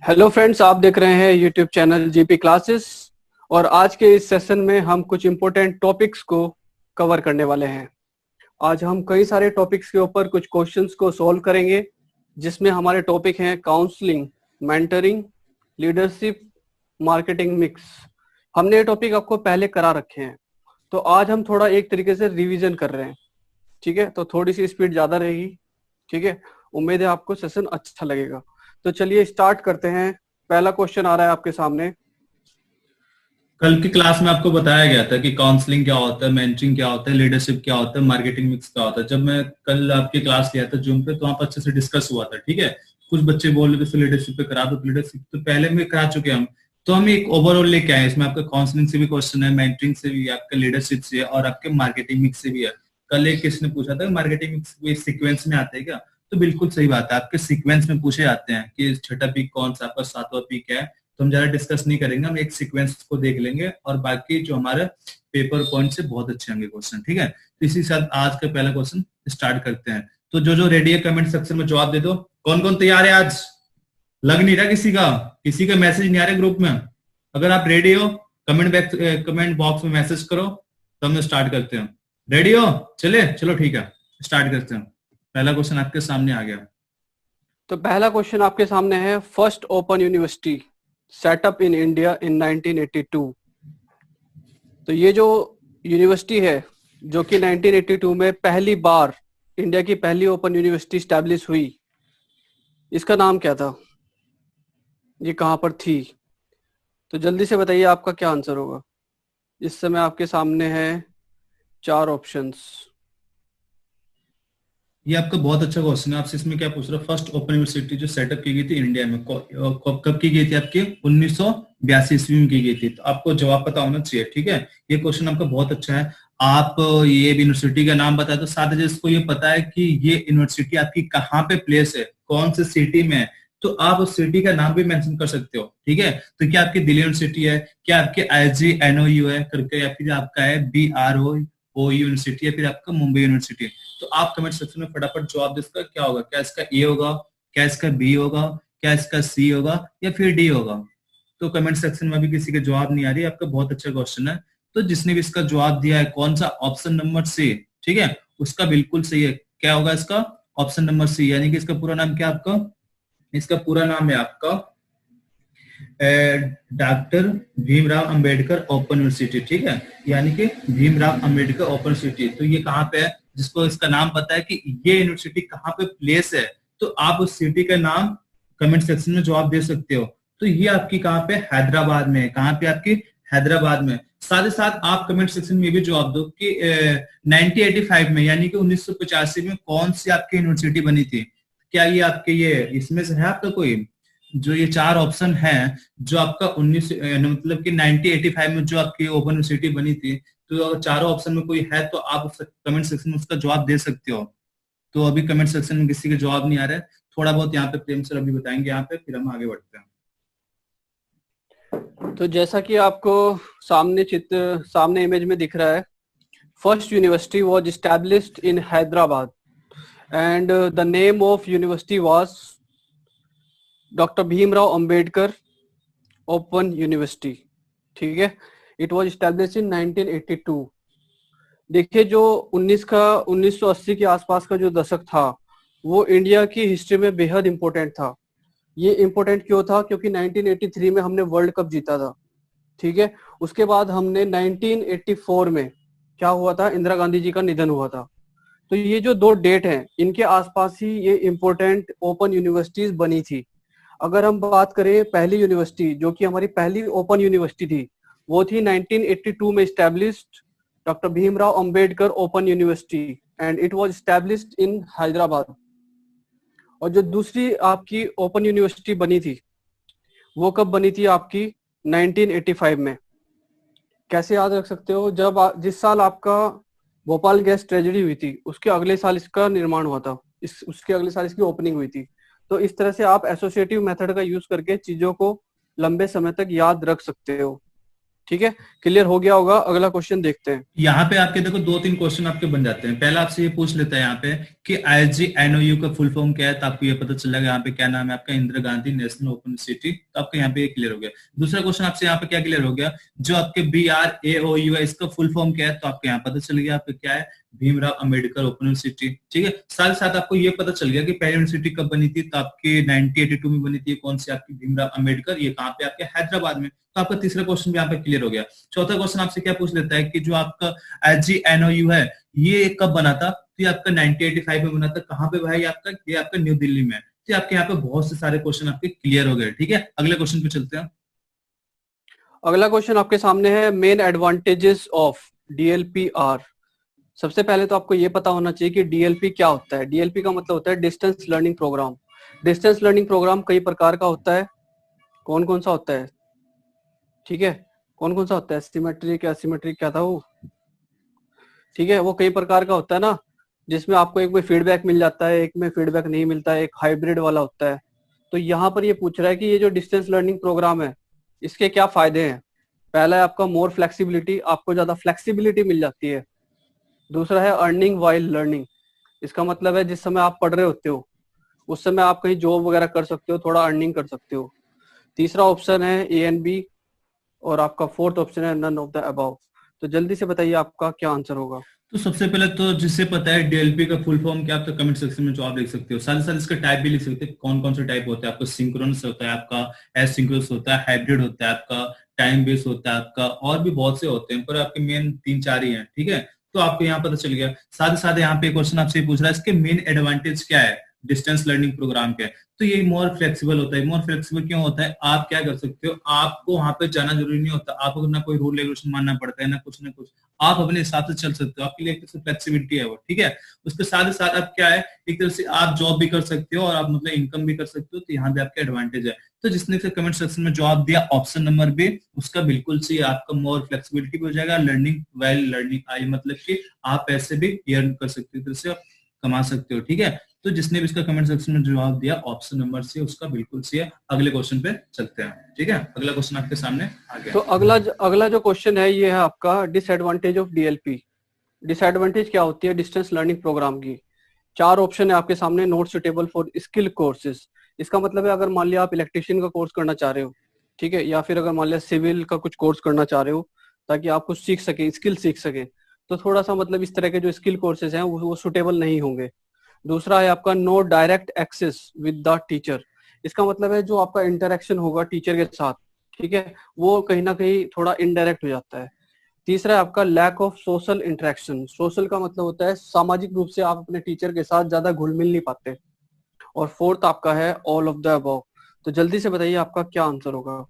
Hello friends, आप देख रहे हैं यूट्यूब चैनल जीपी क्लासेस। और आज के इस सेशन में हम कुछ इम्पोर्टेंट टॉपिक्स को कवर करने वाले हैं। आज हम कई सारे टॉपिक्स के ऊपर कुछ क्वेश्चंस को सॉल्व करेंगे, जिसमें हमारे टॉपिक हैं counselling, mentoring, leadership, marketing mix. हमने ये टॉपिक आपको पहले करा रखे हैं, तो आज हम थोड़ा एक तरीके से रिवीजन कर रहे हैं। ठीक है, तो थोड़ी सी स्पीड ज्यादा रहेगी। ठीक है, उम्मीद है आपको सेशन अच्छा लगेगा। तो चलिए स्टार्ट करते हैं। पहला क्वेश्चन आ रहा है आपके सामने। कल की क्लास में आपको बताया गया था कि काउंसलिंग क्या होता है, मेंटरिंग क्या होता है, लीडरशिप क्या होता है, मार्केटिंग मिक्स क्या होता है। जब मैं कल आपकी क्लास लिया था जूम पे, तो वहां पर अच्छे से डिस्कस हुआ था। ठीक है, कुछ बच्चे बोल रहे थे लीडरशिप पे करा दो, लीडरशिप तो पहले में करा चुके हम। तो हम एक ओवरऑल लेके आए, इसमें आपका काउंसलिंग से भी क्वेश्चन है, मेंटरिंग से भी, आपका लीडरशिप से और आपके मार्केटिंग मिक्स से भी है। कल एक किसने पूछा था मार्केटिंग मिक्स सीक्वेंस में आते हैं क्या, तो बिल्कुल सही बात है, आपके सीक्वेंस में पूछे जाते हैं कि छठा पीक कौन सा, आपका सातवां पीक है। तो हम ज्यादा डिस्कस नहीं करेंगे, हम एक सीक्वेंस को देख लेंगे और बाकी जो हमारे पेपर पॉइंट से बहुत अच्छे होंगे क्वेश्चन। ठीक है, तो इसी के साथ आज का पहला क्वेश्चन स्टार्ट करते हैं। तो जो जो रेडी है कमेंट सेक्शन में जवाब दे दो। कौन कौन तैयार है आज? लग नहीं रहा किसी का मैसेज नहीं आ रहा ग्रुप में। अगर आप रेडी हो कमेंट बॉक्स में मैसेज करो, तो हम स्टार्ट करते हैं। रेडी हो? चलो ठीक है, स्टार्ट करते हैं। पहला क्वेश्चन आपके सामने आ गया। तो पहला क्वेश्चन आपके सामने है, first open university setup in India in 1982। तो ये जो यूनिवर्सिटी है, जो कि 1982 में पहली बार इंडिया की पहली ओपन यूनिवर्सिटी स्टैब्लिश हुई, इसका नाम क्या था? ये कहाँ पर थी? तो जल्दी से बताइए आपका क्या आंसर होगा। इस समय आपके सामने है 4 ऑप्शंस। ये आपका बहुत अच्छा क्वेश्चन है। आपसे इसमें क्या पूछ रहा है, फर्स्ट ओपन यूनिवर्सिटी जो सेटअप की गई थी इंडिया में कब की गई थी? आपके 1982 ईस्वी में की गई थी। तो आपको जवाब पता होना चाहिए। ठीक है, ये क्वेश्चन आपका बहुत अच्छा है। आप ये यूनिवर्सिटी का नाम बताए तो साथ ही जिसको ये पता है कि ये यूनिवर्सिटी आपकी कहाँ पे प्लेस है, कौन से सिटी में है, तो आप उस सिटी का नाम भी मेंशन कर सकते हो। ठीक है, तो क्या आपकी दिल्ली यूनिवर्सिटी है, क्या आपके IGNOU है करके, या फिर आपका है BRO यूनिवर्सिटी, या फिर आपका मुंबई यूनिवर्सिटी। तो आप कमेंट सेक्शन में फटाफट जवाब दे, इसका क्या होगा? क्या इसका ए होगा, क्या इसका बी होगा, क्या इसका सी होगा, या फिर डी होगा? तो कमेंट सेक्शन में अभी किसी का जवाब नहीं आ रही। आपका बहुत अच्छा क्वेश्चन है। तो जिसने भी इसका जवाब दिया है कौन सा, ऑप्शन नंबर सी, ठीक है, उसका बिल्कुल सही है। क्या होगा इसका? Option number C. यानी कि इसका पूरा नाम क्या आपका? इसका पूरा नाम है आपका doctor Bhimrao Ambedkar open university. ठीक है, यानी कि भीमराव अंबेडकर ओपन यूनिवर्सिटी। तो ये कहाँ पे है? जिसको इसका नाम पता है कि ये यूनिवर्सिटी कहाँ पे प्लेस है, तो आप उस सिटी का नाम कमेंट सेक्शन में जवाब दे सकते हो। तो ये आपकी कहाँ पे? हैदराबाद में है। कहाँ पे आपकी? हैदराबाद में। साथ ही साथ आप कमेंट सेक्शन में भी जवाब दो कि 1985 में, यानी कि 1985 में कौन सी आपकी यूनिवर्सिटी बनी थी। क्या ये आपके, ये इसमें से है आपका कोई? जो ये 4 ऑप्शन हैं, जो आपका 19 मतलब कि 1985 में जो आपकी ओपन यूनिवर्सिटी बनी थी, तो अगर चारों ऑप्शन में कोई है तो आप कमेंट सेक्शन में उसका जवाब दे सकते हो। तो अभी कमेंट सेक्शन में किसी का जवाब नहीं आ रहा है। थोड़ा बहुत यहाँ पे प्रेम सर अभी बताएंगे यहाँ पे, फिर हम आगे बढ़ते हैं। तो जैसा कि आपको सामने इमेज में दिख रहा है, first university was established in Hyderabad and the name of university was doctor Bhimrao Ambedkar open university. ठीक है, इट वाज एस्टैब्लिश्ड इन 1982। देखिए, जो 1980 के आसपास का जो दशक था, वो इंडिया की हिस्ट्री में बेहद इंपॉर्टेंट था। ये इंपॉर्टेंट क्यों था? क्योंकि 1983 में हमने वर्ल्ड कप जीता था। ठीक है, उसके बाद हमने 1984 में क्या हुआ था, इंदिरा गांधी जी का निधन हुआ था। तो ये जो 2 डेट हैं, इनके आसपास ही ये इंपॉर्टेंट ओपन यूनिवर्सिटीज बनी थी। अगर हम बात करें पहली यूनिवर्सिटी, जो कि हमारी पहली ओपन यूनिवर्सिटी थी, वो थी 1982 में established, doctor Bhimrao Ambedkar open university, and it was established इन हैदराबाद। और जो दूसरी आपकी ओपन यूनिवर्सिटी बनी थी, वो कब बनी थी आपकी? 1985 में। कैसे याद रख सकते हो? जिस साल आपका भोपाल गैस ट्रेजेडी हुई थी, उसके अगले साल इसका निर्माण हुआ था, उसके अगले साल इसकी ओपनिंग हुई थी। तो इस तरह से आप एसोसिएटिव मेथड का यूज करके चीजों को लंबे समय तक याद रख सकते हो। ठीक है, क्लियर हो गया होगा। अगला क्वेश्चन देखते हैं। यहाँ पे आपके देखो 2-3 क्वेश्चन आपके बन जाते हैं। पहला आपसे ये पूछ लेता है यहाँ पे कि ISG-NOU का फुल फॉर्म क्या है, तो आपको ये पता चल जाएगा यहाँ पे क्या नाम है आपका, Indira Gandhi national open university. तो आपका यहाँ पे क्लियर हो गया। दूसरा क्वेश्चन आपसे यहाँ पे क्या क्लियर हो गया, जो आपके BRAOU है इसका फुल फॉर्म क्या है, तो आपको यहाँ पता चल गया आपका क्या है, भीमराव अंबेडकर ओपन यूनिवर्सिटी। ठीक है, साथ साथ आपको ये पता चल गया कि पहली यूनिवर्सिटी कब बनी थी, तो आपकी 1982 में बनी थी। कौन सी आपकी, भीमराव अंबेडकर, ये कहाँ पे आपके हैदराबाद में। तो आपका तीसरा क्वेश्चन भी यहाँ पे क्लियर हो गया। चौथा क्वेश्चन आपसे क्या पूछ लेता है कि जो आपका ISG-NOU है ये कब बना था, तो ये आपका 1985 में बना था। कहाँ पे भाई आपका, ये आपका न्यू दिल्ली में। तो आपके यहाँ पे बहुत से सारे क्वेश्चन आपके क्लियर हो गए। ठीक है, अगले क्वेश्चन पे चलते हैं। अगला क्वेश्चन आपके सामने है, main advantages of DLP are. सबसे पहले तो आपको ये पता होना चाहिए कि DLP क्या होता है। DLP का मतलब होता है distance learning program. Distance learning program कई प्रकार का होता है। कौन कौन सा होता है, ठीक है, कौन कौन सा होता है, सिमेट्रिक, एसिमेट्रिक, क्या था वो, ठीक है, वो कई प्रकार का होता है ना, जिसमें आपको एक में फीडबैक मिल जाता है, एक में फीडबैक नहीं मिलता है, एक हाइब्रिड वाला होता है। तो यहाँ पर ये पूछ रहा है कि ये जो डिस्टेंस लर्निंग प्रोग्राम है इसके क्या फायदे हैं। पहला है आपका मोर फ्लेक्सिबिलिटी, आपको ज्यादा फ्लेक्सिबिलिटी मिल जाती है। दूसरा है अर्निंग वाइल लर्निंग, इसका मतलब है जिस समय आप पढ़ रहे होते हो उस समय आप कहीं जॉब वगैरह कर सकते हो, थोड़ा अर्निंग कर सकते हो। तीसरा ऑप्शन है A and B, और आपका फोर्थ ऑप्शन है नन ऑफ द अबव। तो जल्दी से बताइए आपका क्या आंसर होगा। तो सबसे पहले तो जिससे पता है DLP का फुल फॉर्म क्या, आप तो कमेंट सेक्शन में जवाब लिख सकते हो। साथ ही साथ इसका टाइप भी लिख सकते हैं, कौन कौन से टाइप होता है आपका। सिंक्रोनस होता है आपका, एसिंक्रोनस होता है, हाइब्रिड होता है आपका, टाइम बेस होता है आपका, और भी बहुत से होते हैं, पर आपके मेन 3-4 ही हैं। ठीक है, तो आपको यहाँ पता चल गया। साथ ही साथ यहाँ पे क्वेश्चन आपसे पूछ रहा है इसके मेन एडवांटेज क्या है डिस्टेंस लर्निंग प्रोग्राम के। तो ये मोर फ्लेक्सिबल होता है। मोर फ्लेक्सिबल क्यों होता है, आप क्या कर सकते हो, आपको वहां पे जाना जरूरी नहीं होता, आपको ना कोई रूल रेगुलेशन मानना पड़ता है, ना कुछ, आप अपने हिसाब से चल सकते हो। आपके लिए एक तरह से फ्लेक्सिबिलिटी है वो। ठीक है, उसके साथ ही साथ आप क्या है, एक तरह से आप जॉब भी कर सकते हो और आप मतलब इनकम भी कर सकते हो। तो यहाँ पे आपका एडवांटेज है। तो जिसने से कमेंट सेक्शन में जवाब दिया ऑप्शन नंबर बी, उसका बिल्कुल सही, आपका मोर फ्लेक्सिबिलिटी भी हो जाएगा। लर्निंग वाइल लर्निंग आई मतलब कि आप पैसे भी अर्न कर सकते हो, तरह से आप कमा सकते हो। ठीक है, तो जिसने भी इसका कमेंट सेक्शन में जवाब दिया ऑप्शन नंबर सी, उसका बिल्कुल सही है। अगले क्वेश्चन पे चलते हैं। ठीक है, अगला क्वेश्चन आपके सामने आ गया। तो अगला जो क्वेश्चन है ये है आपका डिसएडवांटेज ऑफ DLP। डिसएडवांटेज क्या होती है डिस्टेंस लर्निंग प्रोग्राम की। 4 ऑप्शन है आपके सामने, not suitable for skill courses. इसका मतलब है अगर मान लिया आप इलेक्ट्रिशियन का कोर्स करना चाह रहे हो, ठीक है, या फिर अगर मान लिया सिविल का कुछ कोर्स करना चाह रहे हो ताकि आप कुछ सीख सके, स्किल सीख सके, तो थोड़ा सा मतलब इस तरह के जो स्किल कोर्सेज हैं वो सुटेबल नहीं होंगे। दूसरा है आपका no direct access with the teacher. इसका मतलब है जो आपका इंटरेक्शन होगा टीचर के साथ, ठीक है, वो कहीं ना कहीं थोड़ा इनडायरेक्ट हो जाता है। तीसरा है आपका lack of social interaction. Social का मतलब होता है सामाजिक रूप से आप अपने टीचर के साथ ज्यादा घुल मिल नहीं पाते। और फोर्थ आपका है ऑल ऑफ द अबव। तो जल्दी से बताइए आपका क्या आंसर होगा।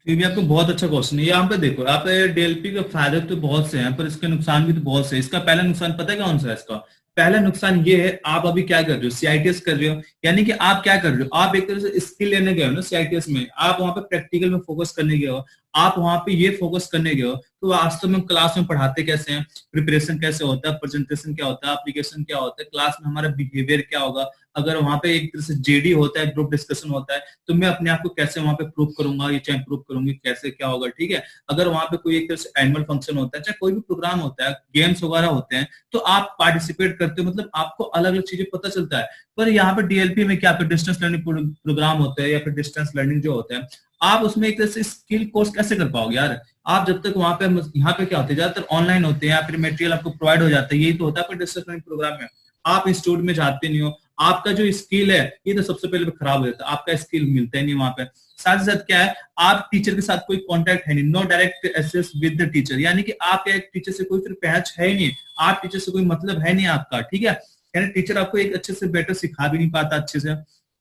ये भी आपको बहुत अच्छा क्वेश्चन है। यहाँ पे देखो, आप DLP के फायदे तो बहुत से हैं पर इसके नुकसान भी तो बहुत से हैं। इसका पहला नुकसान पता है कौन सा है इसका, पहला नुकसान ये है, आप अभी क्या कर रहे हो, CITS कर रहे हो, यानी कि आप क्या कर रहे हो, आप एक तरह से स्किल लेने गए हो ना CITS में, आप वहां पे प्रैक्टिकल में फोकस करने गए हो, आप वहां पे ये फोकस करने गए हो। तो वास्तव में क्लास में पढ़ाते कैसे हैं, प्रिपरेशन कैसे होता है, प्रेजेंटेशन क्या होता है, एप्लीकेशन क्या होता है, क्लास में हमारा बिहेवियर क्या होगा। अगर वहां पे एक तरह से JD होता है, ग्रुप डिस्कशन होता है, तो मैं अपने आप को कैसे वहां पे प्रूव करूंगा, ये चाहे प्रूव करूंगी कैसे, क्या होगा। ठीक है, अगर वहां पे कोई एक तरह से एनुअल फंक्शन होता है, चाहे कोई भी प्रोग्राम होता है, गेम्स वगैरह होते हैं, तो आप पार्टिसिपेट करते हो, मतलब आपको अलग अलग चीजें पता चलता है। पर यहाँ पे DLP में क्या, डिस्टेंस लर्निंग प्रोग्राम होता है या फिर डिस्टेंस लर्निंग जो होता है, आप उसमें एक तरह से स्किल कोर्स कैसे कर पाओगे यार। आप जब तक वहां पे, यहाँ पे क्या होते हैं ज्यादातर ऑनलाइन होते हैं या फिर मटेरियल आपको प्रोवाइड हो जाता है, यही तो होता है। पर डिस्टेंस लर्निंग प्रोग्राम में आप इंस्टीट्यूट में जाते नहीं हो, आपका जो स्किल है ये तो सबसे पहले खराब हो जाता है, आपका स्किल मिलता ही नहीं वहां पे। साथ ही साथ क्या है, आप टीचर के साथ कोई कांटेक्ट है नहीं, no direct access with the teacher, यानी कि आप एक टीचर से कोई फिर पहच है ही नहीं, आप टीचर से कोई मतलब है नहीं आपका। ठीक है, यानी टीचर आपको एक अच्छे से बेटर सिखा भी नहीं पाता अच्छे से,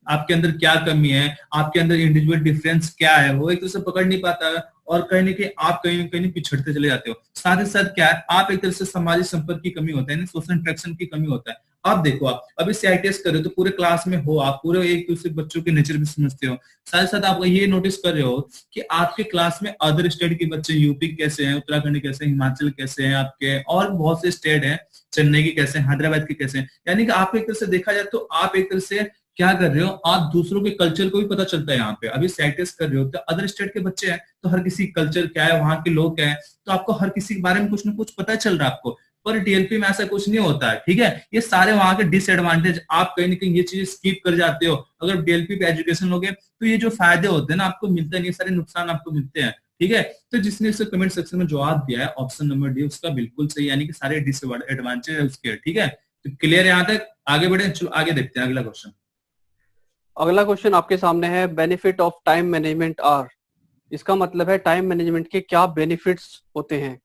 आपके अंदर क्या कमी है, आपके अंदर इंडिविजुअल डिफरेंस क्या है, वो एक तरह से पकड़ नहीं पाता है, और कहीं ना कहीं आप कहीं कहीं पिछड़ते चले जाते हो। साथ ही साथ क्या है, आप एक तरह से सामाजिक संपर्क की कमी होता है, सोशल इंटरेक्शन की कमी होता है। आप देखो, आप अभी CITS कर रहे हो तो पूरे क्लास में हो, आप पूरे एक दूसरे बच्चों के नेचर भी समझते हो। साथ ही साथ आप ये नोटिस कर रहे हो कि आपके क्लास में अदर स्टेट के बच्चे, यूपी कैसे हैं, उत्तराखंड कैसे हैं, हिमाचल कैसे हैं, आपके और बहुत से स्टेट हैं, चेन्नई के कैसे हैं, हैदराबाद के कैसे हैं, यानी कि आप एक तरह से देखा जाए तो आप एक तरह से क्या कर रहे हो आप, दूसरों के कल्चर को भी पता चलता है। यहाँ पे अभी साइड टेस्ट कर रहे हो तो अदर स्टेट के बच्चे हैं, तो हर किसी कल्चर क्या है, वहां के लोग क्या है, तो आपको हर किसी के बारे में कुछ ना कुछ पता चल रहा है आपको। पर डीएलपी में ऐसा कुछ नहीं होता है, ठीक है। ये सारे वहां के डिसएडवांटेज, आप कहीं ना कहीं ये चीजें स्किप कर जाते हो। अगर डीएलपी पे एजुकेशन लोगे तो ये जो फायदे होते हैं ना आपको मिलते नहीं, सारे नुकसान आपको मिलते हैं, ठीक है। तो जिसने इसको कमेंट सेक्शन में जवाब दिया है ऑप्शन नंबर डी, उसका बिल्कुल सही, यानी कि सारे डिसएडवांटेज है उसके, ठीक है। तो क्लियर है यहाँ तक, आगे बढ़े, चलो आगे देखते हैं अगला क्वेश्चन। अगला क्वेश्चन आपके सामने है, benefit of time management are. इसका मतलब है टाइम मैनेजमेंट के क्या बेनिफिट्स होते हैं।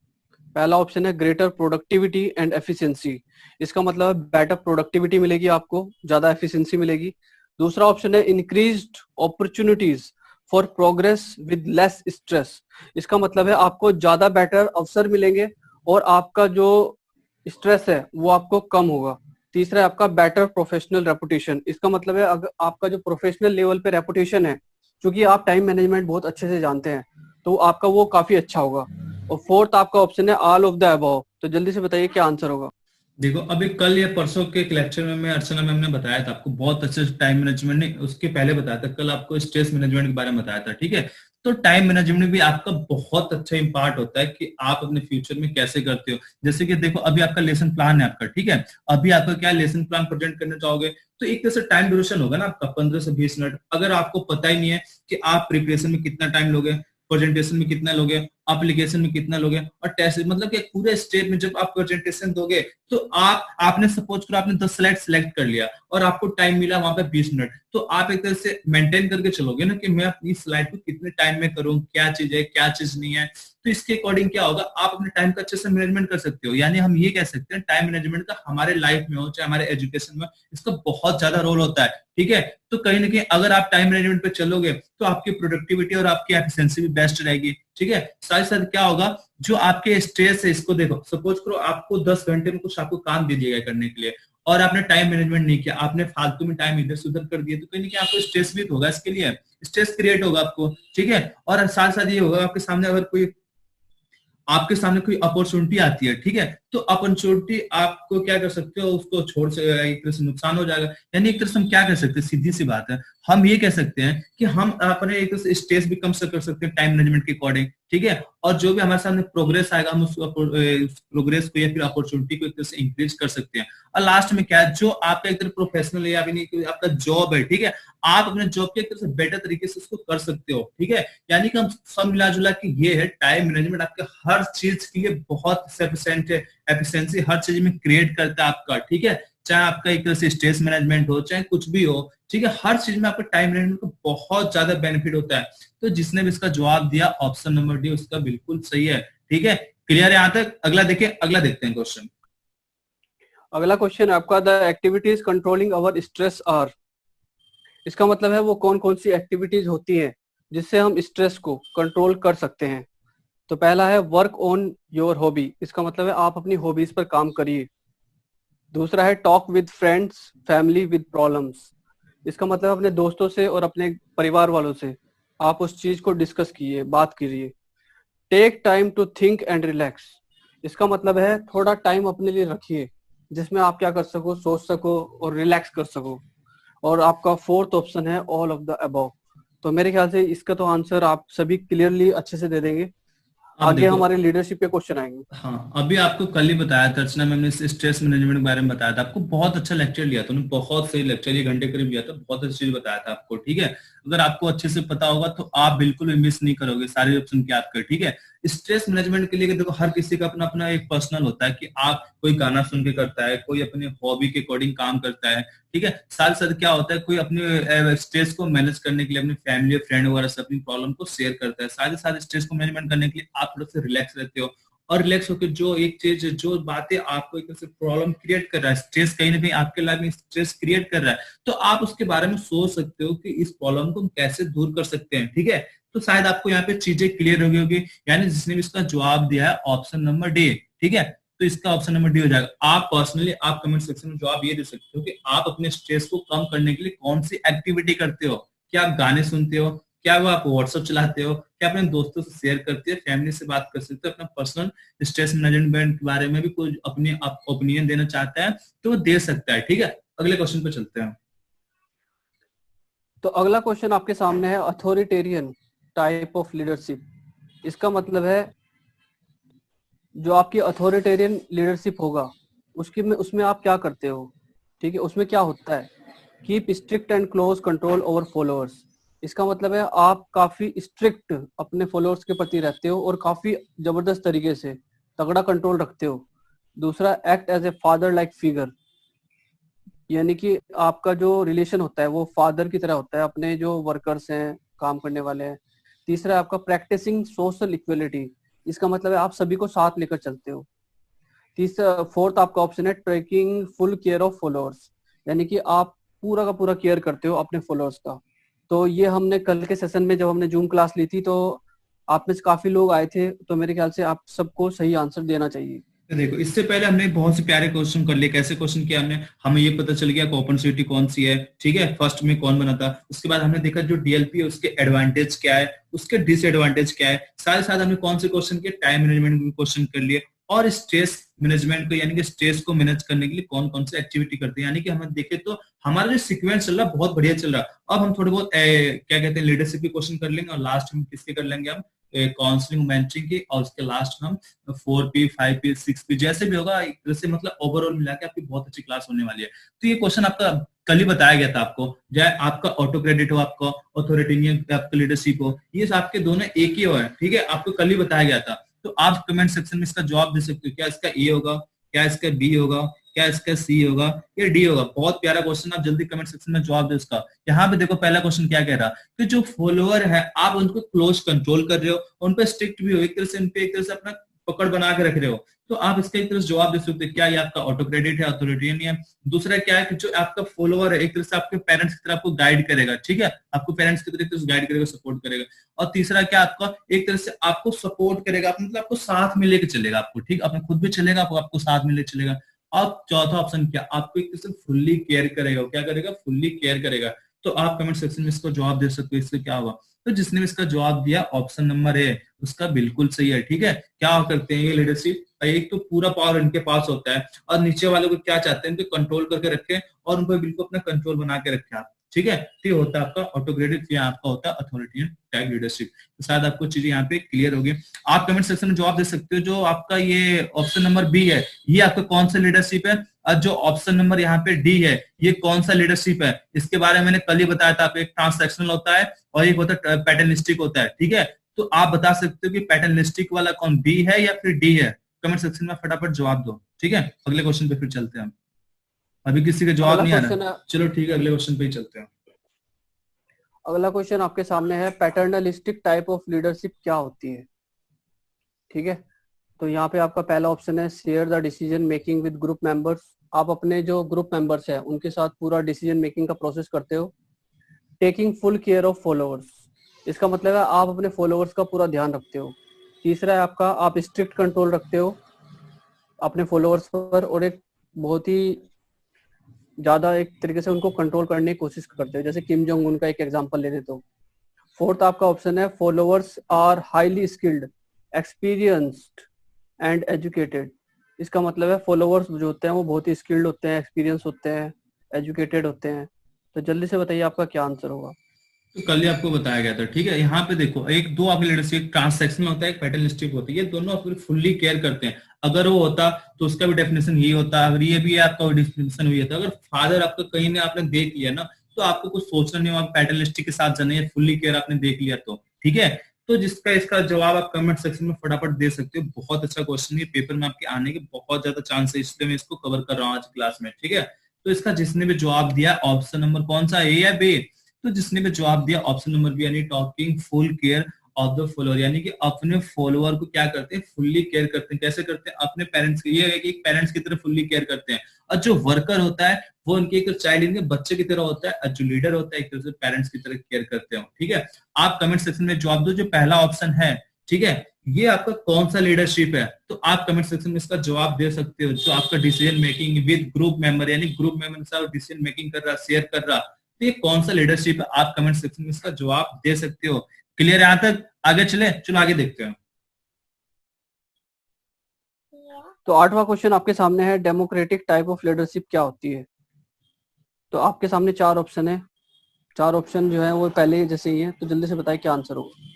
पहला ऑप्शन है ग्रेटर प्रोडक्टिविटी एंड एफिशिएंसी। इसका मतलब है बेटर प्रोडक्टिविटी मिलेगी आपको, ज्यादा एफिशिएंसी मिलेगी। दूसरा ऑप्शन है increased opportunities for progress with less stress. इसका मतलब है आपको ज्यादा बेटर अवसर मिलेंगे और आपका जो स्ट्रेस है वो आपको कम होगा। तीसरा है आपका बेटर प्रोफेशनल रेपुटेशन। इसका मतलब है अगर आपका जो प्रोफेशनल लेवल पे रेपुटेशन है, क्योंकि आप टाइम मैनेजमेंट बहुत अच्छे से जानते हैं, तो आपका वो काफी अच्छा होगा। और फोर्थ आपका ऑप्शन है ऑल ऑफ द अबव। तो जल्दी से बताइए क्या आंसर होगा। देखो अभी कल या परसों के एक लेक्चर में मैं अर्चना मैम ने बताया था आपको बहुत अच्छे से टाइम मैनेजमेंट ने, उसके पहले बताया था, कल आपको स्ट्रेस मैनेजमेंट के बारे में बताया था, ठीक है। तो टाइम मैनेजमेंट भी आपका बहुत अच्छा इम्पार्ट होता है कि आप अपने फ्यूचर में कैसे करते हो। जैसे कि देखो अभी आपका लेसन प्लान है आपका, ठीक है। अभी आपका क्या लेसन प्लान प्रेजेंट करना चाहोगे, तो एक तरह से टाइम ड्यूरेशन होगा ना आपका 15 से 20 मिनट। अगर आपको पता ही नहीं है कि आप प्रिपरेशन में कितना टाइम लोगे, प्रेजेंटेशन में कितना लोगे, एप्लीकेशन में कितना लोगे, और टेस्ट मतलब कि पूरे स्टेज में जब आप प्रेजेंटेशन दोगे तो आपने सपोज करो आपने 10 स्लाइड सिलेक्ट कर लिया और आपको टाइम मिला वहां पे 20 मिनट, तो आप एक तरह से मेंटेन करके चलोगे ना कि मैं अपनी स्लाइड को कितने टाइम में करूं, क्या चीज है क्या चीज नहीं है। तो इसके अकॉर्डिंग क्या होगा, आप अपने टाइम का अच्छे से मैनेजमेंट कर सकते हो। यानी हम ये कह सकते हैं टाइम मैनेजमेंट का हमारे लाइफ में हो चाहे हमारे एजुकेशन में, इसका बहुत ज्यादा रोल होता है, ठीक है। तो कहीं ना कहीं अगर आप टाइम मैनेजमेंट पे चलोगे तो आपकी प्रोडक्टिविटी और आपकी एफिशिएंसी भी बेस्ट रहेगी, ठीक है। साथ साथ क्या होगा, जो आपके स्ट्रेस है, इसको देखो सपोज करो आपको 10 घंटे में कुछ आपको काम दे दिया गया करने के लिए और आपने टाइम मैनेजमेंट नहीं किया, आपने फालतू में टाइम इधर से उधर कर दिया, तो कहीं ना कहीं आपको स्ट्रेस भी होगा, इसके लिए स्ट्रेस क्रिएट होगा आपको, ठीक है। और साथ साथ ये होगा आपके सामने अगर कोई अपॉर्चुनिटी आती है, ठीक है, तो अपॉर्चुनिटी आपको क्या कर सकते हो, उसको छोड़ से एक तरह से नुकसान हो जाएगा। यानी एक तरह से हम क्या कर सकते हैं, सीधी सी बात है, हम ये कह सकते हैं कि हम अपने एक तरह से स्ट्रेस भी कम से कर सकते हैं टाइम मैनेजमेंट के अकॉर्डिंग, ठीक है। और जो भी हमारे सामने प्रोग्रेस आएगा हम उस प्रोग्रेस को या फिर अपॉर्चुनिटी को एक तरह से इंक्रीज कर सकते हैं। और लास्ट में क्या है, जो आपका एक तरह प्रोफेशनल या फिर आपका जॉब है, ठीक है, आप अपने जॉब के एक तरह से बेटर तरीके से उसको कर सकते हो, ठीक है। यानी कि हम सब मिला जुला के ये है टाइम मैनेजमेंट आपके हर चीज के लिए बहुत सफिशिएंट है, एफिशिएंसी हर चीज में क्रिएट करता है आपका, ठीक है। चाहे आपका एक तरह से स्ट्रेस मैनेजमेंट हो चाहे कुछ भी हो, ठीक है, हर चीज में आपका टाइम मैनेजमेंट का बहुत ज्यादा बेनिफिट होता है। तो जिसने भी इसका जवाब दिया ऑप्शन नंबर डी उसका बिल्कुल सही है, ठीक है। क्लियर है यहाँ तक, अगला देखिए, अगला देखते हैं क्वेश्चन। अगला क्वेश्चन आपका, the activities controlling our stress are. इसका मतलब है वो कौन कौन सी एक्टिविटीज होती हैं जिससे हम स्ट्रेस को कंट्रोल कर सकते हैं। तो पहला है वर्क ऑन योर हॉबी। इसका मतलब है आप अपनी हॉबीज पर काम करिए। दूसरा है talk with friends family with problems. इसका मतलब अपने दोस्तों से और अपने परिवार वालों से आप उस चीज को डिस्कस कीजिए, बात कीजिए। Take time to think and relax. इसका मतलब है थोड़ा टाइम अपने लिए रखिए जिसमें आप क्या कर सको, सोच सको और रिलैक्स कर सको। और आपका फोर्थ ऑप्शन है ऑल ऑफ द अबव। तो मेरे ख्याल से इसका तो आंसर आप सभी क्लियरली अच्छे से दे देंगे। अब आगे देखो, हमारे लीडरशिप के क्वेश्चन आएंगे। हाँ अभी आपको कल ही बताया था अर्चना मैम ने स्ट्रेस मैनेजमेंट के बारे में बताया था आपको, बहुत अच्छा लेक्चर लिया था उन्होंने, बहुत सही लेक्चर, ये घंटे करीब लिया था, बहुत अच्छी चीज बताया था आपको, ठीक है। अगर आपको अच्छे से पता होगा तो आप बिल्कुल भी मिस नहीं करोगे सारे ऑप्शन के आपके, ठीक है। स्ट्रेस मैनेजमेंट के लिए देखो हर किसी का अपना अपना एक पर्सनल होता है कि आप कोई गाना सुन के करता है, कोई अपने हॉबी के अकॉर्डिंग काम करता है, ठीक है। साथ साथ क्या होता है, कोई अपने स्ट्रेस को मैनेज करने के लिए अपनी फैमिली फ्रेंड वगैरह से अपनी प्रॉब्लम को शेयर करता है। साथ ही साथ स्ट्रेस को मैनेजमेंट करने के लिए आप थोड़ा सा रिलैक्स रहते हो, और रिलैक्स होकर जो एक चीज जो बातें आपको एक तरह से प्रॉब्लम क्रिएट कर रहा है, स्ट्रेस कहीं ना कहीं आपके लाइफ में स्ट्रेस क्रिएट कर रहा है, तो आप उसके बारे में सोच सकते हो कि इस प्रॉब्लम को हम कैसे दूर कर सकते हैं, ठीक है। तो शायद आपको यहाँ पे चीजें क्लियर हो गई होगी। यानी जिसने भी इसका जवाब दिया है ऑप्शन नंबर डी, ठीक है, तो इसका ऑप्शन नंबर डी हो जाएगा। आप पर्सनली आप कमेंट सेक्शन में जवाब ये दे सकते हो कि आप अपने स्ट्रेस को कम करने के लिए कौन सी एक्टिविटी करते हो। क्या आप गाने सुनते हो, क्या वो आप व्हाट्सएप चलाते हो, क्या अपने दोस्तों से शेयर करते हो, फैमिली से बात कर सकते हो, अपना पर्सनल स्ट्रेस मैनेजमेंट के बारे में भी कोई अपनी ओपिनियन देना चाहता है तो वो दे सकता है, ठीक है। अगले क्वेश्चन पे चलते हैं। तो अगला क्वेश्चन आपके सामने है अथॉरिटेरियन टाइप ऑफ लीडरशिप। इसका मतलब है जो आपकी अथॉरिटेरियन लीडरशिप होगा उसमें आप क्या करते हो, ठीक है। उसमें क्या होता है, keep strict and close control over followers. इसका मतलब है आप काफी स्ट्रिक्ट अपने फॉलोअर्स के प्रति रहते हो और काफी जबरदस्त तरीके से तगड़ा कंट्रोल रखते हो। दूसरा, act as a father like figure, यानी कि आपका जो रिलेशन होता है वो फादर की तरह होता है अपने जो वर्कर्स हैं, काम करने वाले हैं। तीसरा, आपका प्रैक्टिसिंग सोशल इक्वलिटी, इसका मतलब है आप सभी को साथ लेकर चलते हो। तीसरा, फोर्थ आपका ऑप्शन है taking full care of followers, यानी कि आप पूरा का पूरा केयर करते हो अपने फॉलोअर्स का। तो ये हमने कल के सेशन में जब हमने जूम क्लास ली थी तो आप में से काफी लोग आए थे, तो मेरे ख्याल से आप सबको सही आंसर देना चाहिए। देखो, इससे पहले हमने बहुत से प्यारे क्वेश्चन कर लिए। कैसे क्वेश्चन किया हमने, हमें ये पता चल गया ओपन सिटी कौन सी है, ठीक है, फर्स्ट में कौन बना था। उसके बाद हमने देखा जो डीएलपी है उसके एडवांटेज क्या है, उसके डिसएडवांटेज क्या है। साथ ही साथ हमने कौन से क्वेश्चन के टाइम मैनेजमेंट के क्वेश्चन कर लिए, और स्ट्रेस मैनेजमेंट को यानी कि स्ट्रेस को मैनेज करने के लिए कौन कौन से एक्टिविटी करते हैं। यानी कि हमें देखे तो हमारा जो सीक्वेंस चल रहा है बहुत बढ़िया चल रहा है। अब हम थोड़े बहुत क्या कहते हैं लीडरशिप के क्वेश्चन कर लेंगे, और लास्ट में किसके कर लेंगे हम, काउंसलिंग मेंटरिंग की, और उसके लास्ट में हम 4P 5P 6P जैसे भी होगा एक तरह से, मतलब ओवरऑल मिला के आपकी बहुत अच्छी क्लास होने वाली है। तो ये क्वेश्चन आपका कल ही बताया गया था आपको, चाहे आपका ऑटो क्रेडिट हो, आपका ऑथोरिटेरियन, आपका लीडरशिप हो, ये आपके दोनों एक ही हो है, ठीक है, आपको कल ही बताया गया था। तो आप कमेंट सेक्शन में इसका जवाब दे सकते हो, क्या इसका ए होगा, क्या इसका बी होगा, क्या इसका सी होगा, या डी होगा। बहुत प्यारा क्वेश्चन, आप जल्दी कमेंट सेक्शन में जवाब दे उसका। यहाँ पे देखो पहला क्वेश्चन क्या कह रहा कि जो फॉलोअर है आप उनको क्लोज कंट्रोल कर रहे हो, उन पे स्ट्रिक्ट भी हो, एक तरह से उन पे एक तरह से अपना पकड़ बना के रख रहे हो। तो आप इसका एक तरह से जवाब दे सकते हो, क्या ये आपका ऑटो क्रेडिट है, अथॉरिटेरियन है। दूसरा क्या है कि जो आपका फॉलोअर है एक तरह से आपके पेरेंट्स की तरह आपको गाइड करेगा, ठीक है, आपको पेरेंट्स की तरह गाइड करेगा, सपोर्ट करेगा। और तीसरा क्या, आपका एक तरह से आपको सपोर्ट करेगा, मतलब आपको साथ में लेके चलेगा, आपको ठीक, अपने खुद भी चलेगा, आपको साथ में लेके चलेगा। और चौथा ऑप्शन क्या, आपको एक तरह से फुल्ली केयर करेगा। क्या करेगा, फुल्ली केयर करेगा। तो आप कमेंट सेक्शन में इसको जवाब दे सकते हो, इससे क्या होगा। तो जिसने भी इसका जवाब दिया ऑप्शन नंबर ए उसका बिल्कुल सही है, ठीक है। क्या करते हैं ये लीडरशिप, एक तो पूरा पावर इनके पास होता है, और नीचे वालों को क्या चाहते हैं, इनको कंट्रोल करके रखें और उनको बिल्कुल अपना कंट्रोल बना के रखें आप, ठीक है। तो ये होता है आपका ऑटो क्रेडिट, या आपका होता है अथॉरिटेरियन टाइप लीडरशिप। तो शायद आपको चीजें यहाँ पे क्लियर होगी। आप कमेंट सेक्शन में जवाब दे सकते हो, जो आपका ये ऑप्शन नंबर बी है ये आपका कौन सा लीडरशिप है, और जो ऑप्शन नंबर यहाँ पे डी है ये कौन सा लीडरशिप है। इसके बारे में मैंने कल ही बताया था, एक ट्रांसैक्शनल होता है और एक होता है पैटर्निस्टिक होता है, ठीक है। तो आप बता सकते हो कि पैटर्निस्टिक वाला कौन, बी है या फिर डी है। कमेंट सेक्शन में फटाफट जवाब दो, ठीक है। अगले क्वेश्चन पे फिर चलते हैं हम। अभी किसी का जवाब अगला नहीं आ क्वेश्चन रहा, है, चलो ठीक है, अगले क्वेश्चन पे ही चलते हैं। अगला क्वेश्चन आपके सामने है पैटर्नलिस्टिक टाइप ऑफ लीडरशिप क्या होती है, ठीक है। तो यहाँ पे आपका पहला ऑप्शन है share the decision making with group members. आप अपने जो ग्रुप मेंबर्स है उनके साथ पूरा डिसीजन मेकिंग का प्रोसेस करते हो। Taking full care of followers, इसका मतलब है आप अपने फॉलोअर्स का पूरा ध्यान रखते हो। तीसरा है आपका, आप स्ट्रिक्ट कंट्रोल रखते हो अपने फॉलोअर्स पर, और एक बहुत ही ज्यादा एक तरीके से उनको कंट्रोल करने की कोशिश करते हो, जैसे किम जोंग उन का एक एग्जांपल ले ले तो। फोर्थ आपका ऑप्शन है followers are highly skilled, experienced and educated. इसका मतलब है फॉलोअर्स जो होते हैं वो बहुत ही स्किल्ड होते हैं, एक्सपीरियंस होते हैं, एजुकेटेड होते हैं। तो जल्दी से बताइए आपका क्या आंसर होगा। तो कल ही आपको बताया गया था, ठीक है। यहाँ पे देखो एक दो आपके लीडरशिप, ट्रांसैक्शनल होता है, एक पैटर्निस्टिक होती है, ये दोनों आपको फुल्ली केयर करते हैं। अगर वो होता तो उसका भी डेफिनेशन यही होता, अगर ये भी है आपका डेफिनेशन हुई था। अगर फादर आपका कहीं ने आपने देख लिया ना, तो आपको कुछ सोचना नहीं होगा, पैटर्निस्टिक के साथ जाना है, फुल्ली केयर आपने देख लिया तो, ठीक है। तो जिसका इसका जवाब आप कमेंट सेक्शन में फटाफट दे सकते हो। बहुत अच्छा क्वेश्चन है, पेपर में आपके आने के बहुत ज्यादा चांस है, इसलिए मैं इसको कवर कर रहा हूँ आज क्लास में, ठीक है। तो इसका जिसने भी जवाब दिया ऑप्शन नंबर कौन सा, ए या बी। तो जिसने भी जवाब दिया ऑप्शन नंबर बी, यानी talking full care of the follower, यानी कि अपने फॉलोअर को क्या करते हैं, फुल्ली केयर करते हैं। कैसे करते हैं, अपने पेरेंट्स की, ये एक पेरेंट्स की तरह फुल्ली केयर करते हैं। और जो वर्कर होता है वो उनके एक चाइल्ड, इनके बच्चे की तरह होता है, और जो लीडर होता है एक तरह से पेरेंट्स की तरह केयर करते हो, ठीक है। आप कमेंट सेक्शन में जवाब दो जो पहला ऑप्शन है, ठीक है, ये आपका कौन सा लीडरशिप है। तो आप कमेंट सेक्शन में इसका जवाब दे सकते हो, जो आपका decision making with group member, यानी ग्रुप मेंबर के साथ डिसीजन मेकिंग कर रहा, शेयर कर रहा, तो ये कौन सा लीडरशिप है। आप कमेंट सेक्शन में इसका जवाब दे सकते हो। क्लियर यहां तक, आगे चले, चलो आगे देखते हैं। तो आठवां क्वेश्चन आपके सामने है डेमोक्रेटिक टाइप ऑफ लीडरशिप क्या होती है। तो आपके सामने चार ऑप्शन है, 4 ऑप्शन जो है वो पहले जैसे ही है, तो जल्दी से बताइए क्या आंसर होगा।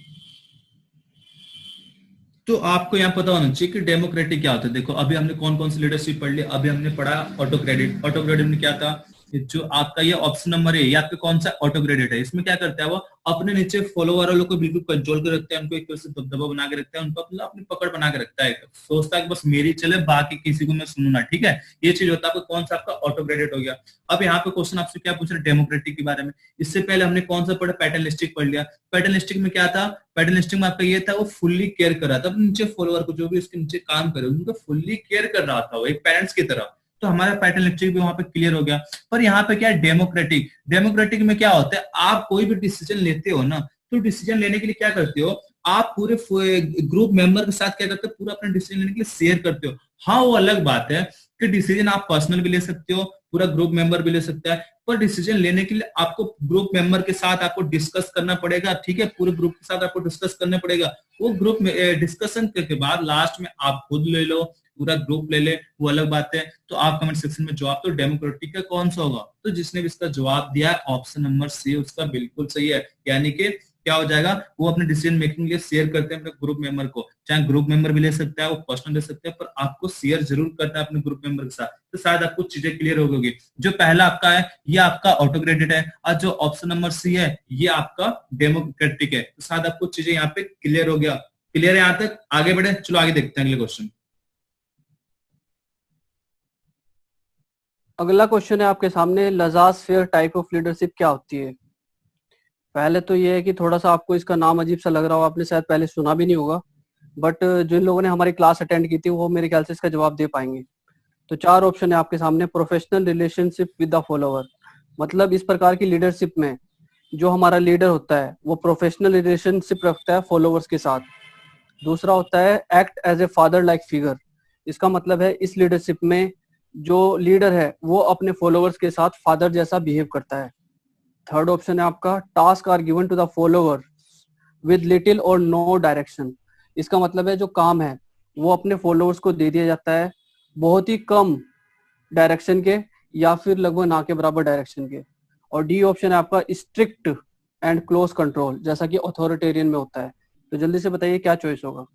तो आपको यहाँ पता होना चाहिए कि डेमोक्रेटिक क्या होता है। देखो अभी हमने कौन कौन सी लीडरशिप पढ़ ली, अभी हमने पढ़ा ऑटो क्रेडिट। ऑटो क्रेडिट में क्या था, जो आपका ये ऑप्शन नंबर है, ये आपका कौन सा ऑटो क्रेडिट है, इसमें क्या करता है वो अपने नीचे फॉलोवर वालों को बिल्कुल कंट्रोल कर रखता है, उनको एक तरह से दबदबा बना के रखता है, उनको अपना अपनी पकड़ बना के रखता है, सोचता है कि बस मेरी चले, बाकी किसी को मैं सुनू ना, ठीक है। ये चीज होता है आपका कौन सा आपका ऑटो क्रेडिट हो गया। अब यहाँ पे क्वेश्चन आपसे क्या पूछ रहे, डेमोक्रेटिक के बारे में। इससे पहले हमने कौन सा पढ़ा, पैटर्नलिस्टिक पढ़ लिया। पैटर्नलिस्टिक में क्या था, पैटर्नलिस्टिक में आपका ये था वो फुल्ली केयर कर रहा था अपने नीचे फॉलोअर को, जो भी उसके नीचे काम करे उनको फुल्ली केयर कर रहा था वो एक पेरेंट्स की तरह। तो हमारा पैटर्नलिस्टिक भी वहां पे क्लियर हो गया। पर यहाँ पे क्या है, डेमोक्रेटिक। डेमोक्रेटिक में क्या होता है, आप कोई भी डिसीजन लेते हो ना, तो डिसीजन लेने के लिए क्या करते हो, आप पूरे ग्रुप मेंबर के साथ क्या करते हो, पूरा अपना डिसीजन लेने के लिए शेयर करते हो। हाँ वो अलग बात है कि डिसीजन आप पर्सनल भी ले सकते हो, पूरा ग्रुप मेंबर भी ले सकता है, पर डिसीजन लेने के लिए आपको ग्रुप मेंबर के साथ आपको डिस्कस करना पड़ेगा, ठीक है। पूरे ग्रुप के साथ आपको डिस्कस करना पड़ेगा। वो ग्रुप में डिस्कशन के बाद लास्ट में आप खुद ले लो, पूरा ग्रुप ले ले, वो अलग बात है। तो आप कमेंट सेक्शन में जवाब तो डेमोक्रेटिक का कौन सा होगा, तो जिसने भी इसका जवाब दिया ऑप्शन नंबर सी उसका बिल्कुल सही है। यानी कि क्या हो जाएगा, वो अपने डिसीजन मेकिंग के लिए शेयर करते हैं अपने ग्रुप मेंबर को, चाहे ग्रुप मेंबर भी ले सकता है, वो पर्सनल ले सकते हैं, पर आपको शेयर जरूर करना है अपने ग्रुप मेंबर के साथ। तो शायद आपको चीजें क्लियर हो गई। जो पहला आपका है ये आपका ऑटो क्रेडिट है, और जो ऑप्शन नंबर सी है ये आपका डेमोक्रेटिक है। तो शायद आपको चीजें यहाँ पे क्लियर हो गया। क्लियर है यहाँ तक, आगे बढ़े, चलो आगे देखते हैं अगले क्वेश्चन। अगला क्वेश्चन है आपके सामने, लजास्फेयर टाइप ऑफ लीडरशिप क्या होती है। पहले तो ये है कि थोड़ा सा आपको इसका नाम अजीब सा लग रहा हो, आपने शायद पहले सुना भी नहीं होगा, बट जिन लोगों ने हमारी क्लास अटेंड की थी वो मेरे ख्याल से इसका जवाब दे पाएंगे। तो 4 ऑप्शन है आपके सामने। Professional relationship with the follower, मतलब इस प्रकार की लीडरशिप में जो हमारा लीडर होता है वो प्रोफेशनल रिलेशनशिप रखता है फॉलोअर्स के साथ। दूसरा होता है act as a father like figure, इसका मतलब है इस लीडरशिप में जो लीडर है वो अपने फॉलोअर्स के साथ फादर जैसा बिहेव करता है। थर्ड ऑप्शन है आपका, task are given to the follower with little और नो डायरेक्शन, इसका मतलब है जो काम है वो अपने फॉलोअर्स को दे दिया जाता है बहुत ही कम डायरेक्शन के, या फिर लगभग ना के बराबर डायरेक्शन के। और डी ऑप्शन है आपका, स्ट्रिक्ट एंड क्लोज कंट्रोल, जैसा कि अथॉरिटेरियन में होता है। तो जल्दी से बताइए क्या चॉइस होगा।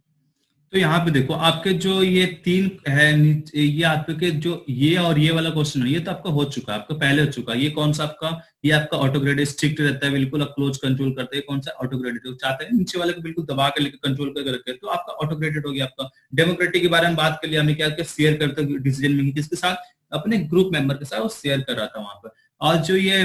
तो यहाँ पे देखो आपके जो ये तीन है, ये आपके जो ये और ये वाला क्वेश्चन है, ये तो आपका हो चुका है, आपका पहले हो चुका है। ये कौन सा आपका, ये आपका ऑटो क्रेडिट स्ट्रिक्ट रहता है बिल्कुल, क्लोज कंट्रोल करते हैं। कौन सा ऑटो क्रेडिट चाहते हैं नीचे वाले को बिल्कुल दबा के लेकर कंट्रोल करके रखते हैं, तो आपका ऑटो क्रेडिट हो गया। आपका डेमोक्रेटिक के बारे में बात कर लिया हमने, क्या शेयर करते डिसीजन मेकिंग किसके साथ, अपने ग्रुप मेंबर के साथ वो शेयर कर रहा था वहां पर। और जो ये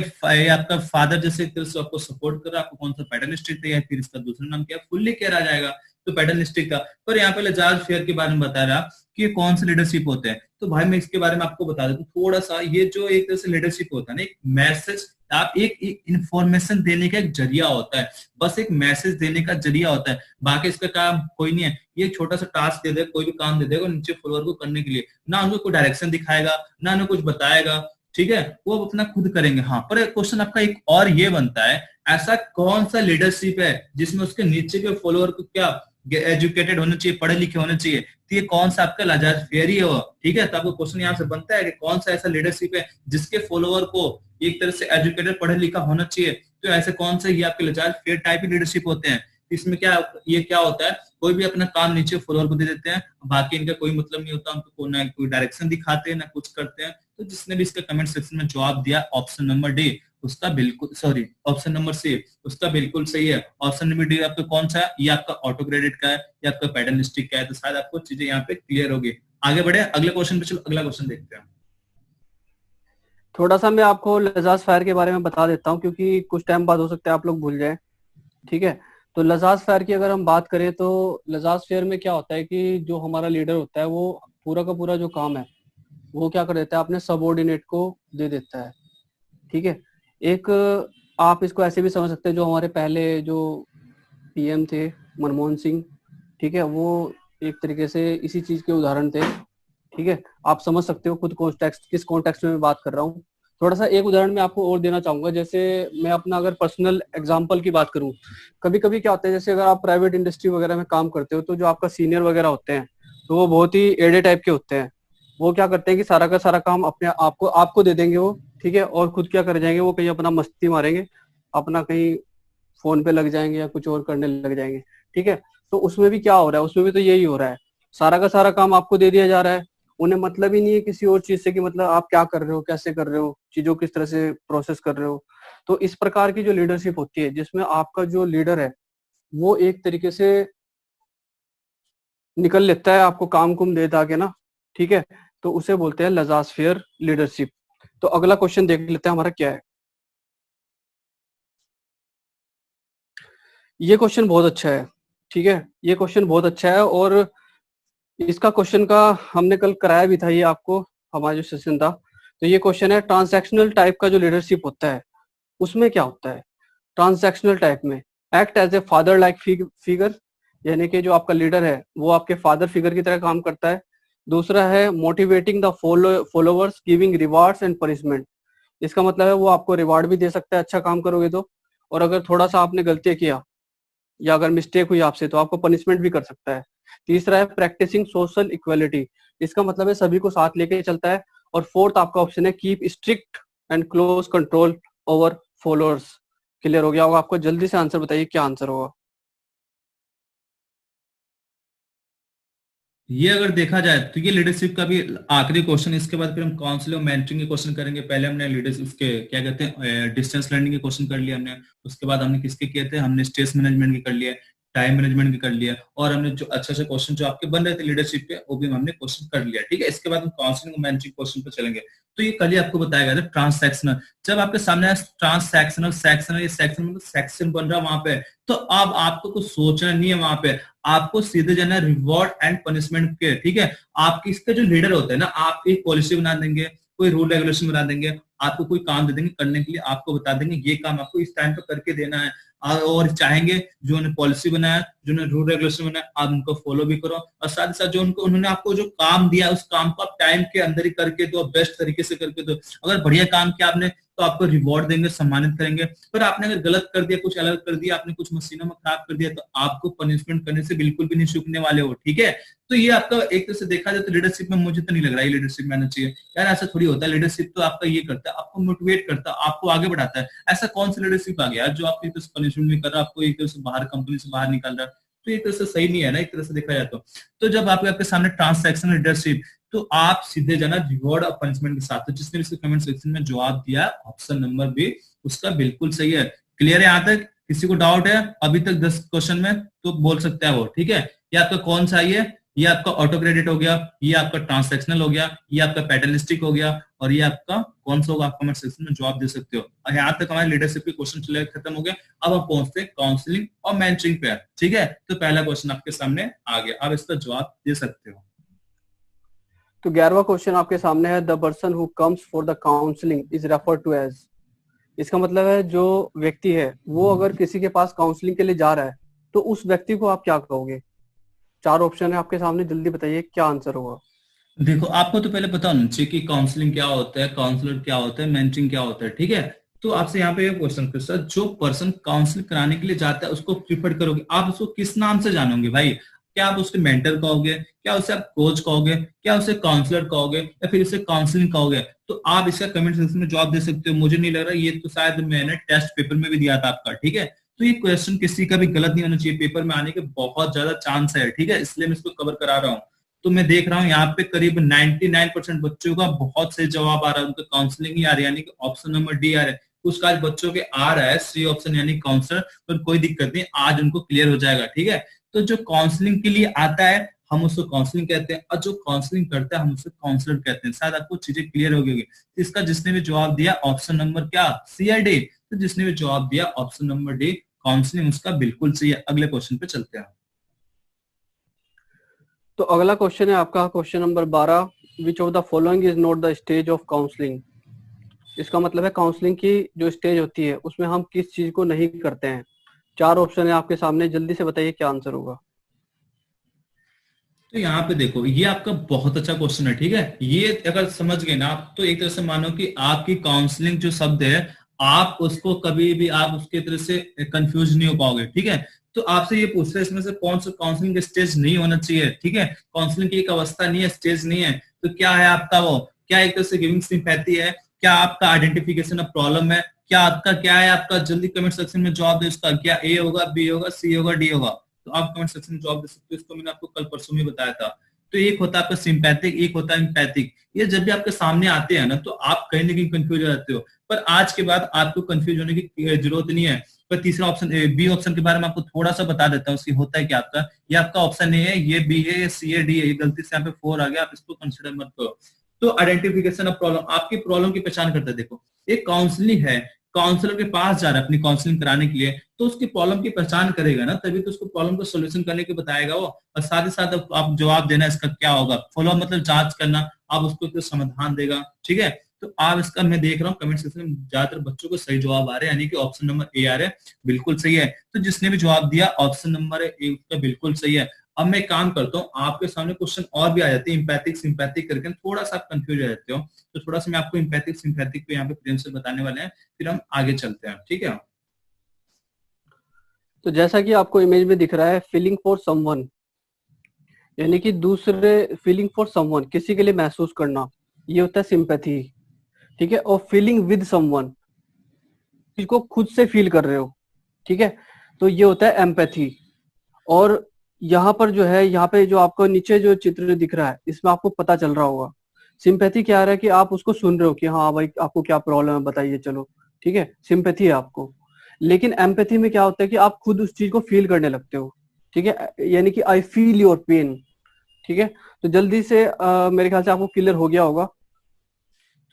आपका फादर जैसे आपको सपोर्ट कर रहा है, आपको कौन सा पैटर्निस्टिक है, या फिर इसका दूसरा नाम क्या, फुल्ली केयर आ जाएगा, तो पैटर्निस्टिक का। पर यहाँ पे लजाज फेयर के बारे में बता रहा कि ये कौन से लीडरशिप होते हैं, तो भाई मैं इसके बारे में आपको बता देता हूँ थोड़ा सा। ये जो एक तरह से लीडरशिप होता है ना, एक मैसेज, आप एक इंफॉर्मेशन देने का एक जरिया होता है, बस एक मैसेज देने का जरिया होता है, बाकी इसका काम कोई नहीं है। ये छोटा सा टास्क दे देगा, कोई भी काम दे देगा नीचे फॉलोअर को करने के लिए, ना उनको कोई डायरेक्शन दिखाएगा, ना उन्हें कुछ बताएगा, ठीक है, वो अपना खुद करेंगे। हाँ, पर क्वेश्चन आपका एक और ये बनता है, ऐसा कौन सा लीडरशिप है जिसमें उसके नीचे के फॉलोअर को क्या एजुकेटेड होने चाहिए, पढ़े लिखे होने चाहिए, तो ये कौन सा आपका लजाज फेयर है वो, ठीक है। तो आपको क्वेश्चन यहाँ से बनता है कि कौन सा ऐसा लीडरशिप है जिसके फॉलोअर को एक तरह से एजुकेटेड पढ़े लिखा होना चाहिए, तो ऐसे कौन से ये आपके लजाज फेयर टाइप की लीडरशिप होते हैं। इसमें क्या ये क्या होता है, कोई भी अपना काम नीचे फॉलोअर को दे देते हैं, बाकी इनका कोई मतलब नहीं होता, उनको ना कोई डायरेक्शन दिखाते हैं ना कुछ करते हैं। तो जिसने भी इसका कमेंट सेक्शन में जवाब दिया ऑप्शन नंबर डी उसका बिल्कुल, सॉरी ऑप्शन नंबर सी उसका बिल्कुल सही है। ऑप्शन नंबर डी आपका कौन सा है, ये आपका ऑटो क्रेडिट का है, ये आपका पैटर्निस्टिक का है। तो शायद आपको चीजें यहाँ पे क्लियर होगी। आगे बढ़े अगले क्वेश्चन पे, चलो अगला क्वेश्चन देखते हैं। थोड़ा सा मैं आपको लजाज फायर के बारे में बता देता हूँ, क्योंकि कुछ टाइम बाद हो सकता है आप लोग भूल जाए, ठीक है। तो लजाज फायर की अगर हम बात करें तो लजाज फायर में क्या होता है कि जो हमारा लीडर होता है वो पूरा का पूरा जो काम है वो क्या कर देता है, अपने सबऑर्डिनेट को दे देता है, ठीक है। एक आप इसको ऐसे भी समझ सकते हैं, जो हमारे पहले जो पीएम थे मनमोहन सिंह, ठीक है, वो एक तरीके से इसी चीज के उदाहरण थे, ठीक है। आप समझ सकते हो खुद कॉन्टेक्स्ट, किस कॉन्टेक्स्ट में मैं बात कर रहा हूँ। थोड़ा सा एक उदाहरण मैं आपको और देना चाहूंगा, जैसे मैं अपना अगर पर्सनल एग्जांपल की बात करूं, कभी कभी क्या होता है, जैसे अगर आप प्राइवेट इंडस्ट्री वगैरह में काम करते हो तो जो आपका सीनियर वगैरह होते हैं तो वो बहुत ही एडे टाइप के होते हैं। वो क्या करते हैं कि सारा का सारा काम अपने आपको दे देंगे वो, ठीक है, और खुद क्या कर जाएंगे, वो कहीं अपना मस्ती मारेंगे, अपना कहीं फोन पे लग जाएंगे या कुछ और करने लग जाएंगे, ठीक है। तो उसमें भी क्या हो रहा है, उसमें भी तो यही हो रहा है, सारा का सारा काम आपको दे दिया जा रहा है, उन्हें मतलब ही नहीं है किसी और चीज से कि मतलब आप क्या कर रहे हो, कैसे कर रहे हो, चीजों किस तरह से प्रोसेस कर रहे हो। तो इस प्रकार की जो लीडरशिप होती है, जिसमें आपका जो लीडर है वो एक तरीके से निकल लेता है, आपको काम कुम दे दा के ना, ठीक है, तो उसे बोलते हैं लजाज फेयर लीडरशिप। तो अगला क्वेश्चन देख लेते हैं हमारा क्या है। ये क्वेश्चन बहुत अच्छा है, ठीक है, ये क्वेश्चन बहुत अच्छा है, और इसका क्वेश्चन का हमने कल कराया भी था ये आपको, हमारा जो सेशन था। तो ये क्वेश्चन है, ट्रांसैक्शनल टाइप का जो लीडरशिप होता है उसमें क्या होता है। ट्रांसैक्शनल टाइप में act as a father like figure, यानी कि जो आपका लीडर है वो आपके फादर फिगर की तरह काम करता है। दूसरा है motivating the followers giving rewards and punishment, इसका मतलब है वो आपको रिवार्ड भी दे सकता है अच्छा काम करोगे तो, और अगर थोड़ा सा आपने गलती किया या अगर मिस्टेक हुई आपसे तो आपको पनिशमेंट भी कर सकता है। तीसरा है प्रैक्टिसिंग सोशल इक्वालिटी, इसका मतलब है सभी को साथ लेके चलता है। और फोर्थ आपका ऑप्शन है keep strict and close control over followers. Clear हो गया होगा आपको, जल्दी से आंसर बताइए क्या आंसर होगा। ये अगर देखा जाए तो ये लीडरशिप का भी आखिरी क्वेश्चन, इसके बाद फिर हम काउंसलिंग और मेंटरिंग के क्वेश्चन करेंगे। पहले हमने लीडरशिप उसके क्या कहते हैं डिस्टेंस लर्निंग के क्वेश्चन कर लिए हमने, उसके बाद हमने किसके किए थे, हमने स्ट्रेस मैनेजमेंट के कर लिया, टाइम मैनेजमेंट के कर लिया, और हमने जो अच्छे अच्छे क्वेश्चन जो आपके बन रहे थे लीडरशिप पे वो भी हमने क्वेश्चन कर लिया, ठीक है। इसके बाद हम काउंसलिंग और मेंटरिंग क्वेश्चन पे चलेंगे। तो ये कल ही आपको बताया गया था ट्रांसैक्शनल, जब आपके सामने ट्रांसैक्शनल सेक्शनल, ये सेक्शन मतलब सेक्शन बन रहा है वहां पे, तो अब आपको कुछ सोचना नहीं है वहां पे, आपको सीधे जाना है रिवॉर्ड एंड पनिशमेंट के, ठीक है। आपके इसके जो लीडर होते हैं ना, आपकी पॉलिसी बना देंगे, कोई रूल रेगुलेशन बना देंगे, आपको कोई काम दे देंगे करने के लिए, आपको बता देंगे ये काम आपको इस टाइम पे करके देना है, और चाहेंगे जो उन्होंने पॉलिसी बनाया, जो उन्होंने रूल रेगुलेशन बनाया, आप उनको फॉलो भी करो, और साथ ही साथ जो उन्होंने आपको जो काम दिया उस काम को आप टाइम के अंदर ही करके दो, बेस्ट तरीके से करके दो। अगर बढ़िया काम किया आपने तो आपको रिवॉर्ड देंगे, सम्मानित करेंगे। पर आपने अगर गलत कर दिया, कुछ अलग कर दिया, आपने कुछ मशीनों में खराब कर दिया, तो आपको पनिशमेंट करने से बिल्कुल भी नहीं चूकने वाले हो, ठीक है। तो ये आपका एक तरह से देखा जाए तो लीडरशिप में मुझे तो नहीं लग रहा है लीडरशिप में आना चाहिए यार, ऐसा थोड़ी होता है। लीडरशिप तो आपका ये करता है, आपको मोटिवेट करता है, आपको आगे बढ़ाता है। ऐसा कौन सा लीडरशिप आ गया जो आपको एक तरह से पनिशमेंट नहीं कर रहा, आपको एक तरह से बाहर कंपनी से बाहर निकाल रहा है, तो एक तरह से सही नहीं है ना, एक तरह से देखा जाए तो जब आपके सामने ट्रांसैक्शनल लीडरशिप, तो आप सीधे जाना रिवॉर्ड और पनिशमेंट के साथ। तो जिसने भी कमेंट सेक्शन में जवाब दिया ऑप्शन नंबर बी उसका बिल्कुल सही है। क्लियर है यहाँ तक? किसी को डाउट है अभी तक 10 क्वेश्चन में तो बोल सकता है वो, ठीक है। ये आपका कौन सा है, ये आपका ऑटो क्रेडिट हो गया, ये आपका ट्रांसैक्शनल हो गया, ये आपका पैटर्निस्टिक हो गया, और ये आपका कौन सा होगा, आप कमेंट सेक्शन में जवाब दे सकते हो। और यहाँ तक हमारे लीडरशिप के क्वेश्चन चले खत्म हो गए। अब हम पहुंचते हैं काउंसलिंग और मेंटरिंग पे, ठीक है। तो पहला क्वेश्चन आपके सामने आ गया, आप इसका जवाब दे सकते हो। तो 11वां क्वेश्चन आपके सामने है, the person who comes for the counselling is referred to as, इसका मतलब है जो व्यक्ति है वो अगर किसी के पास काउंसलिंग के लिए जा रहा है तो उस व्यक्ति को आप क्या कहोगे। 4 ऑप्शन है आपके सामने, जल्दी बताइए क्या आंसर होगा। देखो आपको तो पहले पता होना चाहिए कि काउंसलिंग क्या होता है, काउंसलर क्या होता है, मेंटरिंग क्या होता है, ठीक है। तो आपसे यहाँ पे ये क्वेश्चन पूछता है, जो पर्सन काउंसलिंग कराने के लिए जाता है उसको प्रीफर करोगे, आप उसको किस नाम से जानोगे भाई? क्या आप उसके मेंटर कहोगे, क्या उसे आप कोच कहोगे, क्या उसे काउंसलर कहोगे, या फिर उसे काउंसलिंग कहोगे? तो आप इसका कमेंट सेक्शन में जवाब दे सकते हो। मुझे नहीं लग रहा, ये तो शायद मैंने टेस्ट पेपर में भी दिया था आपका, ठीक है। तो ये क्वेश्चन किसी का भी गलत नहीं होना चाहिए, पेपर में आने के बहुत ज्यादा चांस है, ठीक है, इसलिए मैं इसको कवर करा रहा हूँ। तो मैं देख रहा हूँ यहाँ पे करीब 99% बच्चों का बहुत सही जवाब आ रहा है, उनका काउंसलिंग ही आ रहा है, यानी कि ऑप्शन नंबर डी आ रहा है। कुछ काज बच्चों के आ रहा है सी ऑप्शन यानी काउंसलर, पर कोई दिक्कत नहीं, आज उनको क्लियर हो जाएगा, ठीक है। तो जो काउंसलिंग के लिए आता है हम उसको काउंसलिंग कहते हैं, और जो काउंसलिंग करता है हम उसको काउंसलर कहते हैं। शायद आपको चीजें क्लियर हो गई। इसका जिसने भी जवाब दिया ऑप्शन नंबर क्या, सी या डी, तो जिसने भी जवाब दिया ऑप्शन नंबर डी काउंसलिंग उसका बिल्कुल सही है। अगले क्वेश्चन पे चलते हैं। तो अगला क्वेश्चन है आपका question number 12, which of the following is not the stage of counselling, इसका मतलब है काउंसलिंग की जो स्टेज होती है उसमें हम किस चीज को नहीं करते हैं। 4 ऑप्शन है आपके सामने, जल्दी से बताइए क्या आंसर होगा। तो यहाँ पे देखो ये आपका बहुत अच्छा क्वेश्चन है, ठीक है। ये अगर समझ गए ना आप, तो एक तरह से मानो कि आपकी काउंसलिंग जो शब्द है आप उसको कभी भी आप उसके तरह से कंफ्यूज नहीं हो पाओगे, ठीक है। तो आपसे ये पूछ रहे इसमें से कौन सा काउंसलिंग का स्टेज नहीं होना चाहिए, ठीक है। काउंसलिंग की एक अवस्था नहीं है, स्टेज नहीं है, तो क्या है आपका वो, क्या एक तरह से गिविंग सिंपैथी है, क्या आपका आइडेंटिफिकेशन ऑफ प्रॉब्लम है, क्या आपका क्या है, आपका जल्दी कमेंट सेक्शन में जवाब दो इसका, क्या ए होगा, बी होगा, सी होगा, डी होगा? तो आप कमेंट सेक्शन में जवाब दे सकते हो। इसको मैंने आपको कल परसों में बताया था। तो एक होता है आपका सिंपैथिक, एक होता है एम्पैथिक। ये जब भी आपके सामने आते हैं ना तो आप कहीं ना कहीं कंफ्यूज हो जाते हो, पर आज के बाद आपको कंफ्यूज होने की जरूरत नहीं है। पर तीसरा ऑप्शन बी ऑप्शन के बारे में आपको थोड़ा सा बता देता हूँ, होता है क्या आपका, ये आपका ऑप्शन ए है, ये बी है, ये सी है, डी है, ये गलती से यहाँ पे 4 आ गया, आप इसको कंसिडर मत करो। तो आइडेंटिफिकेशन ऑफ प्रॉब्लम, आपकी प्रॉब्लम की पहचान करता है। देखो एक काउंसलिंग है, काउंसलर के पास जा रहा है अपनी काउंसलिंग कराने के लिए, तो उसकी प्रॉब्लम की पहचान करेगा ना, तभी तो उसको प्रॉब्लम को सोल्यूशन करने के बताएगा वो। और साथ ही साथ आप जवाब देना इसका क्या होगा, फॉलो मतलब जांच करना, आप उसको तो समाधान देगा। ठीक है, तो आप इसका, मैं देख रहा हूँ कमेंट सेक्शन में ज्यादातर बच्चों को सही जवाब आ रहे हैं, यानी कि ऑप्शन नंबर ए आ रहा है, बिल्कुल सही है। तो जिसने भी जवाब दिया ऑप्शन नंबर ए उसका बिल्कुल सही है। अब मैं काम करता हूँ, आपके सामने क्वेश्चन और भी आ जाते हैं एम्पैथिक सिंपैथिक करके, थोड़ा सा आप कंफ्यूज हो जाते हो, तो थोड़ा सा मैं आपको एम्पैथिक सिंपैथिक को यहाँ पे प्रेम से बताने वाले हैं, फिर हम आगे चलते हैं। ठीक है, तो जैसा कि आपको इमेज में दिख रहा है, फीलिंग फॉर समवन, यानी कि दूसरे, फीलिंग फॉर समवन, किसी के लिए महसूस करना, ये होता है सिंपैथी। ठीक है, और फीलिंग विद समवन, इसको खुद से फील कर रहे हो। ठीक है, तो ये होता है एम्पैथी। और यहाँ पर जो है, यहाँ पे जो आपको नीचे जो चित्र दिख रहा है, इसमें आपको पता चल रहा होगा सिंपैथी क्या आ रहा है, कि आप उसको सुन रहे हो कि हाँ भाई आपको क्या प्रॉब्लम है बताइए चलो। ठीक है, सिंपैथी है आपको। लेकिन एम्पैथी में क्या होता है कि आप खुद उस चीज को फील करने लगते हो। ठीक है, यानी कि आई फील योर पेन। ठीक है, तो जल्दी से मेरे ख्याल से आपको क्लियर हो गया होगा।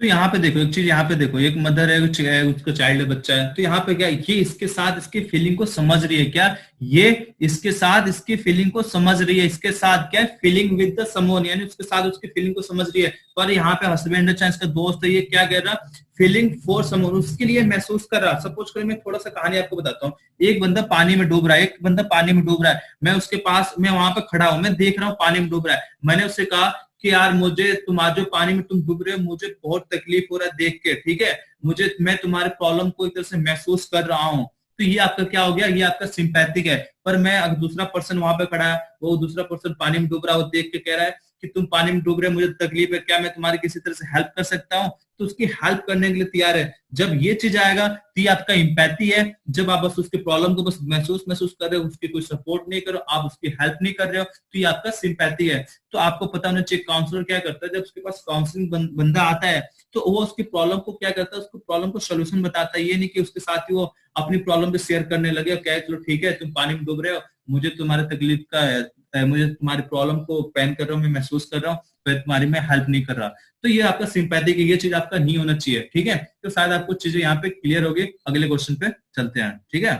तो यहाँ पे देखो एक चीज, यहाँ पे देखो एक मदर है, उसका चाइल्ड है, बच्चा है, तो यहाँ पे क्या ये इसके साथ इसकी फीलिंग को समझ रही है क्या, ये इसके साथ इसकी फीलिंग को समझ रही है, इसके साथ क्या है, फीलिंग विद द समवन, यानी उसके साथ उसकी फीलिंग को समझ रही है। पर यहाँ पे हस्बैंड है चाहे इसका दोस्त है, ये क्या कह रहा, फीलिंग फॉर समवन, उसके लिए महसूस कर रहा। सपोज करें, मैं थोड़ा सा कहानी आपको बताता हूँ, एक बंदा पानी में डूब रहा है, एक बंदा पानी में डूब रहा है, मैं उसके पास, मैं वहां पे खड़ा हूं, मैं देख रहा हूँ पानी में डूब रहा है, मैंने उससे कहा कि यार मुझे, तुम आज जो पानी में तुम डूब रहे हो, मुझे बहुत तकलीफ हो रहा है देख के, ठीक है, मुझे, मैं तुम्हारे प्रॉब्लम को एक तरह से महसूस कर रहा हूँ। तो ये आपका क्या हो गया, ये आपका सिंपैथिक है। पर मैं, अगर दूसरा पर्सन वहां पे खड़ा है, वो दूसरा पर्सन पानी में डूब रहा है, वो देख के कह रहा है कि तुम पानी में डूब रहे हो, मुझे तकलीफ है, क्या मैं तुम्हारी किसी तरह से हेल्प कर सकता हूँ, तो उसकी हेल्प करने के लिए तैयार है। जब ये चीज आएगा तो ये आपका इम्पैथी है। जब आप बस उसके प्रॉब्लम को बस महसूस कर रहे हो, उसकी कोई सपोर्ट नहीं कर रहे हो, आप उसकी हेल्प नहीं कर रहे हो, तो ये आपका सिंपैथी है। तो आपको पता होना चाहिए काउंसलर क्या करता है, जब उसके पास काउंसलिंग बंदा आता है तो वो उसकी प्रॉब्लम को क्या करता है, उसको प्रॉब्लम को सोल्यूशन बताता है। ये नहीं कि उसके साथ ही वो अपनी प्रॉब्लम भी शेयर करने लगे और क्या, चलो ठीक है तुम पानी में डूब रहे हो, मुझे तुम्हारी तकलीफ का है, मुझे तुम्हारी प्रॉब्लम को पैन कर रहा हूँ, मैं महसूस कर रहा हूँ, फिर तुम्हारी मैं हेल्प नहीं कर रहा। तो ये आपका सिंपैथिक, ये चीज आपका नहीं होना चाहिए। ठीक है, तो शायद आपको चीजें यहाँ पे क्लियर होगी। अगले क्वेश्चन पे चलते हैं। ठीक है,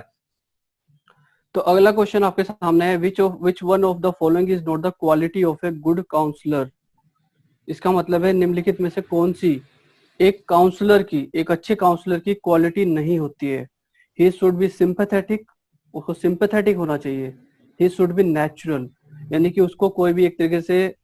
तो अगला क्वेश्चन आपके सामने है, which one of the following is not the quality of a good counsellor. इसका मतलब है निम्नलिखित में से कौन सी एक काउंसलर की, एक अच्छे काउंसलर की क्वालिटी नहीं होती है। ही शुड बी सिंपैथेटिक, उसको सिंपैथेटिक होना चाहिए। ही शुड बी नेचुरल, यानी कि उसको कोई भी एक तरीके से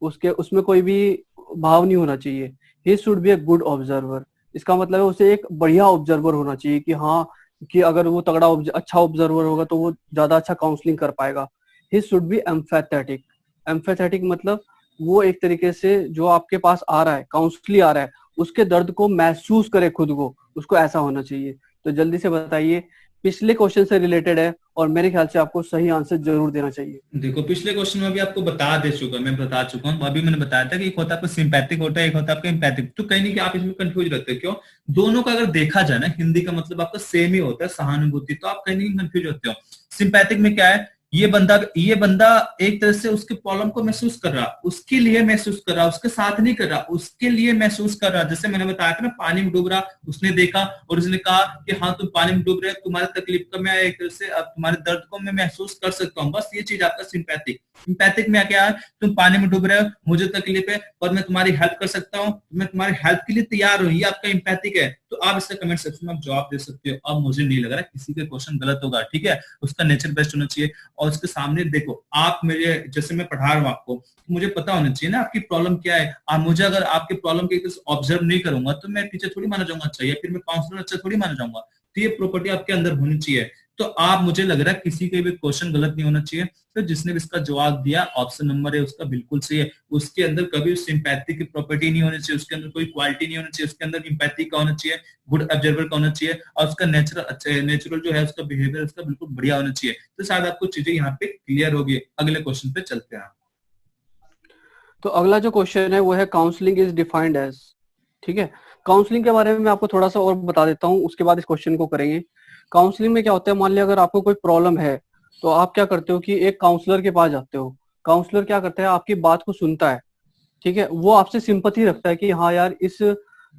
उसके उसमें कोई भी भाव नहीं होना चाहिए। He should be a good observer, इसका मतलब है उसे एक बढ़िया ऑब्जर्वर होना चाहिए, कि हाँ, कि अगर वो तगड़ा अच्छा ऑब्जर्वर होगा तो वो ज्यादा अच्छा काउंसलिंग कर पाएगा। ही शुड बी एम्फैथेटिक, एम्फैथेटिक मतलब वो एक तरीके से जो आपके पास आ रहा है, काउंसली आ रहा है, उसके दर्द को महसूस करे खुद को, उसको ऐसा होना चाहिए। तो जल्दी से बताइए, पिछले क्वेश्चन से रिलेटेड है और मेरे ख्याल से आपको सही आंसर जरूर देना चाहिए। देखो पिछले क्वेश्चन में भी आपको मैं बता चुका हूँ, अभी मैंने बताया था कि एक होता है आपका सिंपैथिक होता है, एक होता है आपका एम्पैथिक। तो कहीं नहीं कि आप इसमें कंफ्यूज रहते हो, क्यों, दोनों का अगर देखा जाए ना, हिंदी का मतलब आपका सेम ही होता है, सहानुभूति, तो आप कहीं नहीं कंफ्यूज होते हो। सिंपैथिक में क्या है, ये बंदा एक तरह से उसके प्रॉब्लम को महसूस कर रहा, उसके लिए महसूस कर रहा, उसके साथ नहीं कर रहा, उसके लिए महसूस कर रहा। जैसे मैंने बताया था ना, पानी में डूब रहा, उसने देखा और उसने कहा कि हाँ तुम पानी में डूब रहे हो, तुम्हारी तकलीफ का मैं एक तरह से, अब तुम्हारे दर्द को मैं महसूस कर सकता हूँ। बस ये चीज आपका सिंपैथिक। सिंपैथिक में क्या है, तुम पानी में डूब रहे हो, मुझे तकलीफ है, और मैं तुम्हारी हेल्प कर सकता हूँ, मैं तुम्हारी हेल्प के लिए तैयार हूँ, ये आपका एम्पैथिक है। तो आप इसका कमेंट सेक्शन में आप जवाब दे सकते हो। अब मुझे नहीं लग रहा किसी का क्वेश्चन गलत होगा, ठीक है, उसका नेचर बेस्ट होना चाहिए। और उसके सामने देखो, आप मेरे, जैसे मैं पढ़ा रहा हूँ आपको, मुझे पता होना चाहिए ना आपकी प्रॉब्लम क्या है। आप मुझे अगर आपके प्रॉब्लम के ऑब्जर्व नहीं करूंगा तो मैं टीचर थोड़ी माना जाऊंगा अच्छा, या फिर मैं काउंसलर अच्छा थोड़ी माना जाऊंगा। तो ये प्रॉपर्टी आपके अंदर होनी चाहिए। तो तो आप, मुझे लग रहा है किसी के भी क्वेश्चन गलत नहीं होना चाहिए। तो जिसने भी इसका जवाब दिया, ऑप्शन नंबर है उसका बिल्कुल सही है। उसके अंदर कभी सिंपैथी की प्रॉपर्टी नहीं होनी चाहिए, उसके अंदर कोई क्वालिटी नहीं होनी चाहिए, उसके अंदर इंपैथी का होना चाहिए, गुड ऑब्जर्वर का होना चाहिए, और उसका नेचुरल अच्छा, नेचुरल जो है उसका बिहेवियर उसका बिल्कुल बढ़िया होना चाहिए। तो शायद आपको चीजें यहाँ पे क्लियर होगी। अगले क्वेश्चन पे चलते हैं। तो अगला जो क्वेश्चन है वो है काउंसलिंग इज डिफाइंड एज। ठीक है, काउंसलिंग के बारे में मैं आपको थोड़ा सा और बता देता हूँ, उसके बाद इस क्वेश्चन को करेंगे। काउंसलिंग में क्या होता है, मान लिया अगर आपको कोई प्रॉब्लम है तो आप क्या करते हो कि एक काउंसलर के पास जाते हो। काउंसलर क्या करता है, आपकी बात को सुनता है। ठीक है, वो आपसे सिंपैथी रखता है कि हाँ यार इस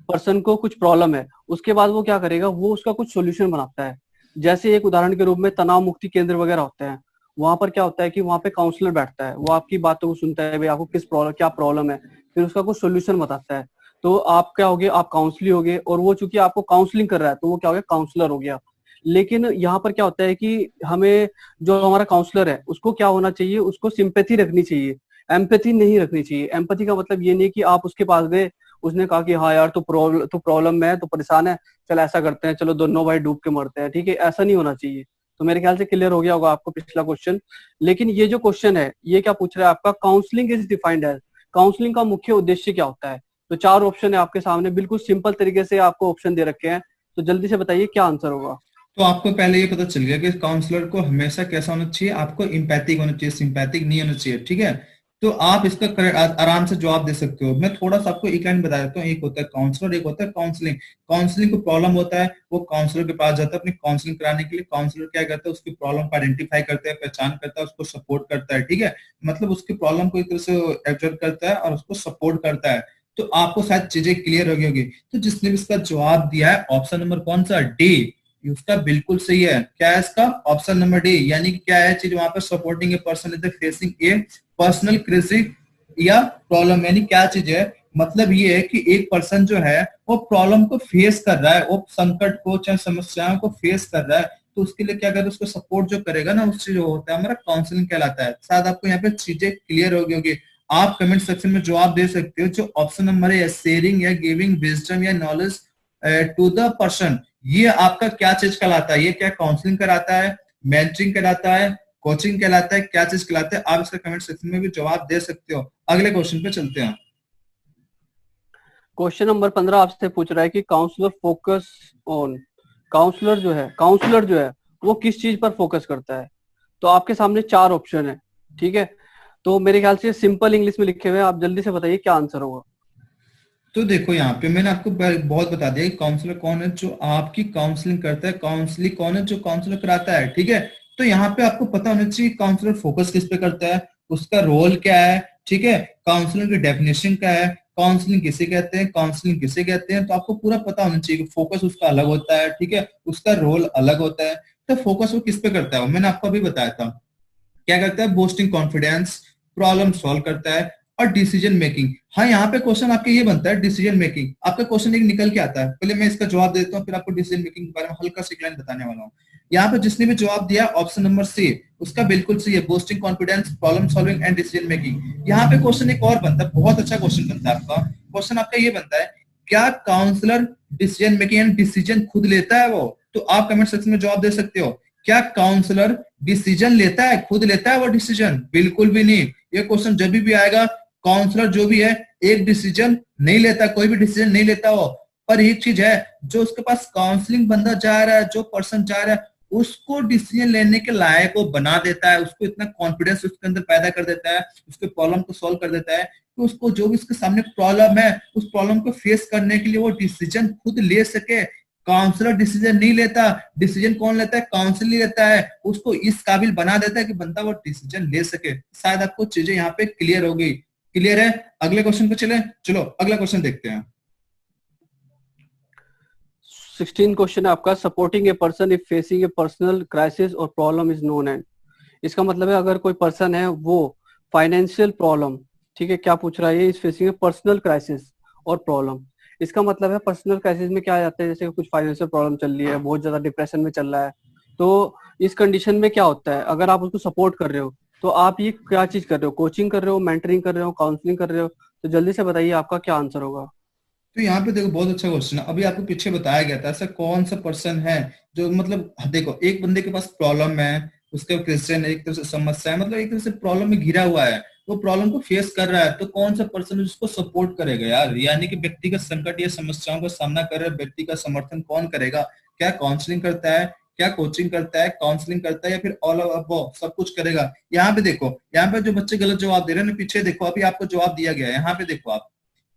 पर्सन को कुछ प्रॉब्लम है। उसके बाद वो क्या करेगा, वो उसका कुछ सोल्यूशन बनाता है। जैसे एक उदाहरण के रूप में तनाव मुक्ति केंद्र वगैरह होते हैं, वहां पर क्या होता है कि वहां पे काउंसलर बैठता है, वो आपकी बातों को सुनता है, भाई आपको किस प्रॉब्लम क्या प्रॉब्लम है, फिर उसका कुछ सोल्यूशन बताता है। तो आप क्या होगे, आप काउंसली होगे, और वो चूंकि आपको काउंसलिंग कर रहा है तो वो क्या हो गया, काउंसलर हो गया। लेकिन यहाँ पर क्या होता है कि हमें, जो हमारा काउंसलर है उसको क्या होना चाहिए, उसको सिंपैथी रखनी चाहिए, एम्पैथी नहीं रखनी चाहिए। एम्पैथी का मतलब ये नहीं कि आप उसके पास गए, उसने कहा कि हाँ यार तू प्रॉब्लम में है, तो परेशान है, चल ऐसा करते हैं, चलो दोनों भाई डूब के मरते हैं। ठीक है, ऐसा नहीं होना चाहिए। तो मेरे ख्याल से क्लियर हो गया होगा आपको पिछला क्वेश्चन। लेकिन ये जो क्वेश्चन है ये क्या पूछ रहा है आपका, counselling is defined as, counselling का मुख्य उद्देश्य क्या होता है। तो 4 ऑप्शन है आपके सामने, बिल्कुल सिंपल तरीके से आपको ऑप्शन दे रखे हैं, तो जल्दी से बताइए क्या आंसर होगा। तो आपको पहले ये पता चल गया कि काउंसलर को हमेशा कैसा होना चाहिए, आपको इम्पैथिक होना चाहिए, सिंपैथिक नहीं होना चाहिए। ठीक है, तो आप इसका आराम से जवाब दे सकते हो। मैं थोड़ा सा आपको एक लाइन बता देता हूँ, एक होता है काउंसलर, एक होता है काउंसलिंग। काउंसलिंग को प्रॉब्लम होता है, वो काउंसलर के पास जाता है अपनी काउंसलिंग कराने के लिए। काउंसलर क्या करता है, उसकी प्रॉब्लम को आइडेंटिफाई करता है, पहचान करता है, उसको सपोर्ट करता है। ठीक है, मतलब उसकी प्रॉब्लम को एक तरह से एब्जर्व करता है और उसको सपोर्ट करता है। तो आपको शायद चीजें क्लियर हो गई होगी। तो जिसने भी इसका जवाब दिया है, ऑप्शन नंबर कौन सा, डी, उसका बिल्कुल सही है। क्या है इसका, ऑप्शन नंबर डी। यानी कि क्या है चीज वहां पर, supporting a person is facing A personal crisis या प्रॉब्लम। यानी क्या चीज है, मतलब ये है कि एक पर्सन जो है वो प्रॉब्लम को फेस कर रहा है, वो संकट को चाहे समस्याओं को फेस कर रहा है, तो उसके लिए क्या करे, उसको सपोर्ट जो करेगा ना, उससे जो होता है हमारा काउंसलिंग कहलाता है। शायद आपको यहाँ पे चीजें क्लियर हो गई होगी। आप कमेंट सेक्शन में जवाब दे सकते हो। जो ऑप्शन नंबर है, शेयरिंग या गिविंग विजडम या नॉलेज टू द पर्सन, ये आपका क्या चीज कहलाता है, ये क्या काउंसलिंग कराता है, मेंटरिंग कराता है, कोचिंग कहलाता है, क्या चीज कहलाता है, आप इसका कमेंट सेक्शन में भी जवाब दे सकते हो। अगले क्वेश्चन पे चलते हैं। क्वेश्चन नंबर 15 आपसे पूछ रहा है कि काउंसलर फोकस ऑन, काउंसलर जो है वो किस चीज पर फोकस करता है। तो आपके सामने 4 ऑप्शन है। ठीक है, तो मेरे ख्याल से सिंपल इंग्लिश में लिखे हुए हैं, आप जल्दी से बताइए क्या आंसर होगा। तो देखो यहाँ पे मैंने आपको बहुत बता दिया कि काउंसलर कौन है जो आपकी काउंसलिंग करता है, काउंसलिंग कौन है जो काउंसलर कराता है। ठीक है, तो यहाँ पे आपको पता होना चाहिए काउंसलर फोकस किस पे करता है, उसका रोल क्या है। ठीक है, काउंसलिंग की डेफिनेशन क्या है, काउंसलिंग किसे कहते हैं, काउंसलिंग किसे कहते हैं, तो आपको पूरा पता होना चाहिए कि फोकस उसका अलग होता है। ठीक है, उसका रोल अलग होता है। तो फोकस वो किस पे करता है, मैंने आपको अभी बताया था। क्या करता है, बूस्टिंग कॉन्फिडेंस, प्रॉब्लम सॉल्व करता है, और डिसीजन मेकिंग। हाँ, यहाँ पे क्वेश्चन आपके ये बनता है, डिसीजन मेकिंग आपका क्वेश्चन एक निकल के आता है। पहले मैं इसका जवाब देता हूँ, फिर आपको डिसीजन मेकिंग के बारे में हल्का सी लाइन बताने वाला हूँ। यहाँ पे जिसने भी जवाब दिया ऑप्शन नंबर सी, उसका बिल्कुल सही है, boosting confidence, problem solving and decision making. यहाँ पे क्वेश्चन एक और बनता है, बहुत अच्छा क्वेश्चन बनता है आपका। क्वेश्चन आपका ये बनता है, क्या counsellor decision making and decision खुद लेता है वो। तो आप कमेंट सेक्शन में जवाब दे सकते हो, क्या काउंसलर डिसीजन लेता है, खुद लेता है वो डिसीजन, बिल्कुल भी नहीं। ये क्वेश्चन जब भी आएगा, काउंसलर जो भी है एक डिसीजन नहीं लेता, कोई भी डिसीजन नहीं लेता वो। पर एक चीज है, जो उसके पास काउंसलिंग बंदा जा रहा है, जो पर्सन जा रहा है, उसको डिसीजन लेने के लायक वो बना देता है, उसको इतना कॉन्फिडेंस उसके अंदर पैदा कर देता है, उसके प्रॉब्लम को सॉल्व कर देता है कि उसको जो भी उसके सामने प्रॉब्लम है, उस प्रॉब्लम को फेस करने के लिए वो डिसीजन खुद ले सके। काउंसलर डिसीजन नहीं लेता, डिसीजन कौन लेता है, काउंसिल लेता है, उसको इस काबिल बना देता है कि बंदा वो डिसीजन ले सके। शायद आपको चीजें यहाँ पे क्लियर हो गई। क्लियर है, अगले क्वेश्चन पे चलो अगला क्वेश्चन देखते हैं। 16 क्वेश्चन है आपका, supporting a person if facing A personal crisis और प्रॉब्लम इज नोन एंड। इसका मतलब है अगर कोई पर्सन है वो फाइनेंशियल प्रॉब्लम, ठीक है, क्या पूछ रहा है ये, is facing A personal crisis और प्रॉब्लम। इसका मतलब है पर्सनल क्राइसिस में क्या आ जाता है, जैसे कुछ फाइनेंशियल प्रॉब्लम चल रही है, बहुत ज्यादा डिप्रेशन में चल रहा है, तो इस कंडीशन में क्या होता है, अगर आप उसको सपोर्ट कर रहे हो तो आप ये क्या चीज कर रहे हो, कोचिंग कर रहे हो, मेंटरिंग कर रहे हो, काउंसलिंग कर रहे हो। तो जल्दी से बताइए आपका क्या आंसर होगा। तो यहाँ पे देखो बहुत अच्छा क्वेश्चन है। अभी आपको पीछे बताया गया था ऐसा कौन सा पर्सन है जो मतलब देखो एक बंदे के पास प्रॉब्लम है, उसका क्वेश्चन एक तरह से समस्या है, मतलब एक तरह से प्रॉब्लम में घिरा हुआ है, वो प्रॉब्लम को फेस कर रहा है, तो कौन सा पर्सन उसको सपोर्ट करेगा यार? यानी कि व्यक्तिगत संकट या समस्याओं का सामना कर रहे व्यक्ति का समर्थन कौन करेगा? क्या काउंसलिंग करता है, क्या कोचिंग करता है, काउंसलिंग करता है, या फिर ऑल अबव सब कुछ करेगा? यहाँ पे देखो, यहाँ पे जो बच्चे गलत जवाब दे रहे हैं ना, पीछे देखो अभी आपको जवाब दिया गया है, यहाँ पे देखो आप,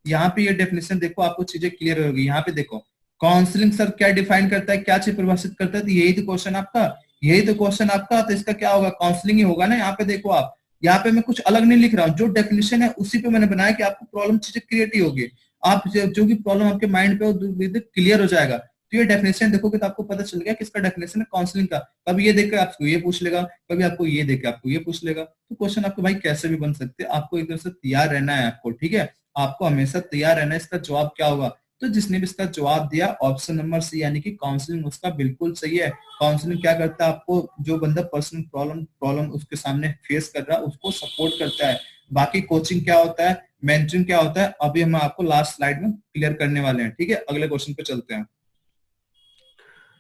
यहाँ पे ये डेफिनेशन देखो, आपको चीजें क्लियर होगी। यहाँ पे देखो काउंसलिंग सर क्या डिफाइन करता है, क्या चीज परिभाषित करता है, तो यही तो क्वेश्चन आपका, यही तो क्वेश्चन आपका, तो इसका क्या होगा? काउंसलिंग ही होगा ना। यहाँ पे देखो आप, यहाँ पे मैं कुछ अलग नहीं लिख रहा हूँ, जो डेफिनेशन है उसी पे मैंने बनाया कि आपको प्रॉब्लम चीजें क्रिएट ही होगी, आप जो भी प्रॉब्लम आपके माइंड पे क्लियर हो जाएगा। तो ये डेफिनेशन देखोगे तो आपको पता चल गया किसका डेफिनेशन है, काउंसलिंग का। कभी ये देखकर आपको ये पूछ लेगा, कभी आपको ये देख के आपको ये पूछ लेगा, तो क्वेश्चन आपको भाई कैसे भी बन सकते हैं, आपको एक तरह से तैयार रहना है आपको, ठीक है? आपको हमेशा तैयार रहना है इसका जवाब क्या होगा। तो जिसने भी इसका जवाब दिया ऑप्शन नंबर सी यानी कि काउंसलिंग उसका बिल्कुल सही है। काउंसलिंग क्या करता है, आपको जो बंदा पर्सनल प्रॉब्लम प्रॉब्लम उसके सामने फेस कर रहा है उसको सपोर्ट करता है। बाकी कोचिंग क्या होता है, मेंटरिंग क्या होता है, अभी हम आपको लास्ट स्लाइड में क्लियर करने वाले हैं, ठीक है? अगले क्वेश्चन पे चलते हैं।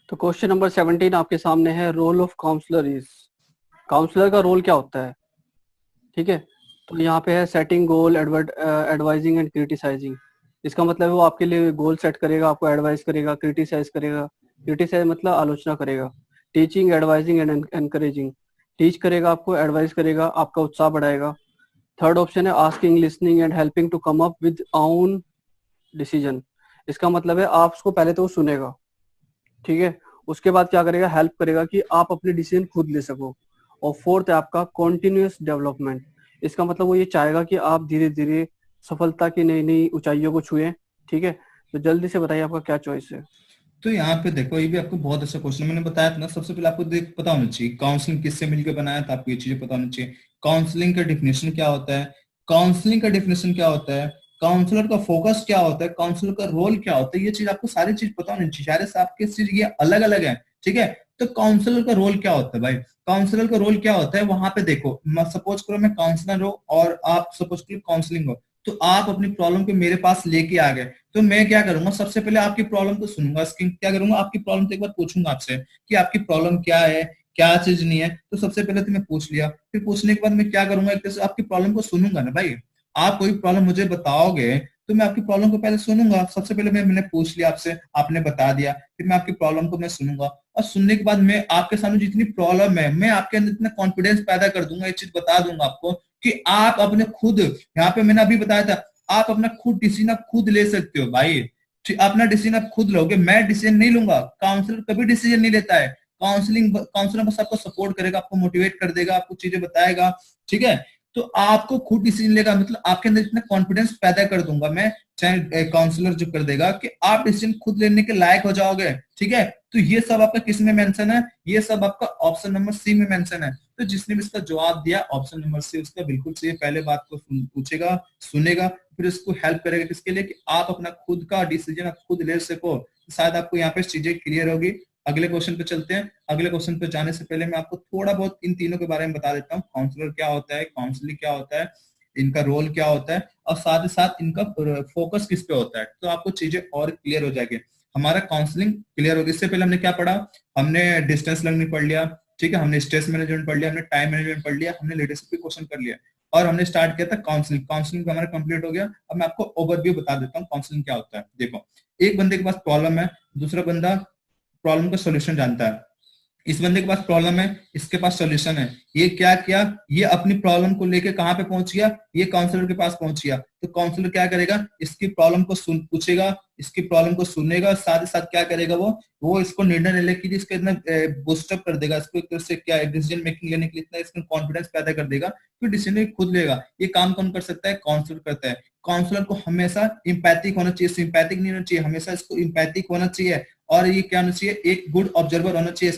तो क्वेश्चन नंबर 17 आपके सामने है, role of counsellor is, counsellor का रोल क्या होता है? ठीक है, तो यहाँ पे है setting goal, advising and criticising. इसका मतलब है वो आपके लिए गोल सेट करेगा, आपको एडवाइस करेगा, क्रिटिसाइज करेगा। क्रिटिसाइज मतलब आलोचना करेगा। Teaching, advising and encouraging, teach करेगा, आपको एडवाइस करेगा, आपका उत्साह बढ़ाएगा। थर्ड ऑप्शन है asking, listening and helping to come up with own decision. इसका मतलब है आप उसको पहले तो वो सुनेगा, ठीक है, उसके बाद क्या करेगा, हेल्प करेगा कि आप अपने डिसीजन खुद ले सको। और फोर्थ है आपका कॉन्टिन्यूस डेवलपमेंट। इसका मतलब वो ये चाहेगा कि आप धीरे धीरे सफलता की नई नई ऊंचाइयों को छुए, ठीक है। तो जल्दी से बताइए आपका क्या चॉइस है। तो यहाँ पे देखो ये भी आपको बहुत अच्छा क्वेश्चन मैंने बताया था ना, सबसे पहले आपको देख पता होना चाहिए काउंसलिंग किससे मिलकर बनाया था, आपको ये चीजें पता होनी चाहिए। काउंसलिंग का डिफिनेशन क्या होता है, काउंसलिंग का डिफिनेशन क्या होता है, काउंसलर का फोकस क्या होता है, काउंसलर का रोल क्या होता है, ये चीज आपको सारी चीज पता होनी चाहिए। सारे से आपके चीज ये अलग अलग है, ठीक है? तो काउंसलर का रोल क्या होता है भाई, काउंसलर का रोल क्या होता है, वहां पे देखो सपोज करो मैं काउंसलर हो और आप सपोज करो काउंसलिंग हो, तो आप अपनी प्रॉब्लम को मेरे पास लेके आ गए, तो मैं क्या करूंगा, सबसे पहले आपकी प्रॉब्लम को सुनूंगा, क्या करूंगा, आपकी प्रॉब्लम तो एक बार पूछूंगा आपसे कि आपकी प्रॉब्लम क्या है, क्या चीज नहीं है। तो सबसे पहले तो मैं पूछ लिया, फिर पूछने के बाद मैं क्या करूंगा, एक तरह से आपकी प्रॉब्लम को सुनूंगा ना भाई। आप कोई प्रॉब्लम मुझे बताओगे तो मैं आपकी प्रॉब्लम को पहले सुनूंगा। सबसे पहले मैंने पूछ लिया आपसे, आपने बता दिया, फिर मैं आपकी प्रॉब्लम को मैं सुनूंगा, और सुनने के बाद मैं आपके सामने जितनी प्रॉब्लम है मैं आपके अंदर इतना कॉन्फिडेंस पैदा कर दूंगा, ये चीज बता दूंगा आपको कि आप अपने खुद, यहाँ पे मैंने अभी बताया था, आप अपना खुद डिसीजन आप खुद ले सकते हो भाई। अपना डिसीजन आप खुद लोगे, मैं डिसीजन नहीं लूंगा, काउंसलर कभी डिसीजन नहीं लेता है। काउंसलर बस आपको सपोर्ट करेगा, आपको मोटिवेट कर देगा, आपको चीजें बताएगा, ठीक है? तो आपको खुद डिसीजन लेगा, मतलब आपके अंदर इतना कॉन्फिडेंस पैदा कर दूंगा मैं, चाहे काउंसलर जो कर देगा, कि आप डिसीजन खुद लेने के लायक हो जाओगे, ठीक है? तो ये सब आपका किस में मेंशन है, ये सब आपका ऑप्शन नंबर सी में मेंशन है। तो जिसने भी इसका जवाब दिया ऑप्शन नंबर सी, उसका बिल्कुल सही। पहले बात को पूछेगा, सुनेगा, फिर उसको हेल्प करेगा किसके लिए, कि आप अपना खुद का डिसीजन आप खुद ले सको। शायद आपको यहाँ पे चीजें क्लियर होगी। अगले क्वेश्चन पे चलते हैं। अगले क्वेश्चन पे जाने से पहले मैं आपको थोड़ा बहुत इन तीनों के बारे में बता देता हूँ, काउंसलर क्या होता है, काउंसलिंग क्या होता है, इनका रोल क्या होता है, और साथ ही साथ इनका फोकस किस पे होता है, तो आपको चीजें और क्लियर हो जाएगी। हमारा काउंसलिंग क्लियर होगी। इससे पहले हमने क्या पढ़ा, हमने डिस्टेंस लर्निंग पढ़ लिया, ठीक है, हमने स्ट्रेस मैनेजमेंट पढ़ लिया, हमने टाइम मैनेजमेंट पढ़ लिया, हमने लीडरशिप पे क्वेश्चन कर लिया, और हमने स्टार्ट किया था काउंसलिंग। काउंसलिंग हमारा कंप्लीट हो गया। अब मैं आपको ओवरव्यू बता देता हूँ काउंसलिंग क्या होता है। देखो, एक बंदे के पास प्रॉब्लम है, दूसरा बंदा प्रॉब्लम का सॉल्यूशन जानता है। इस बंदे के पास प्रॉब्लम है, इसके पास सॉल्यूशन है। ये क्या किया, ये अपनी प्रॉब्लम को लेके कहां पे पहुंच गया, ये काउंसलर के पास पहुंच गया। तो काउंसलर क्या करेगा, इसकी प्रॉब्लम को पूछेगा, इसकी प्रॉब्लम को सुनेगा, साथ ही साथ क्या करेगा, वो इसको निर्णय लेने के लिए इसको इतना बूस्टअप कर देगा, इसको एक तरह से क्या डिसीजन मेकिंग लेने के लिए इतना इसको कॉन्फिडेंस पैदा कर देगा, फिर डिसीजन खुद लेगा। ये काम कौन कर सकता है, काउंसलर करता है। काउंसलर को हमेशा इंपैथिक होना चाहिए, सिंपैथिक नहीं होना चाहिए, हमेशा इसको इंपैथिक होना चाहिए। और ये क्या होना चाहिए, एक गुड ऑब्जर्वर होना चाहिए,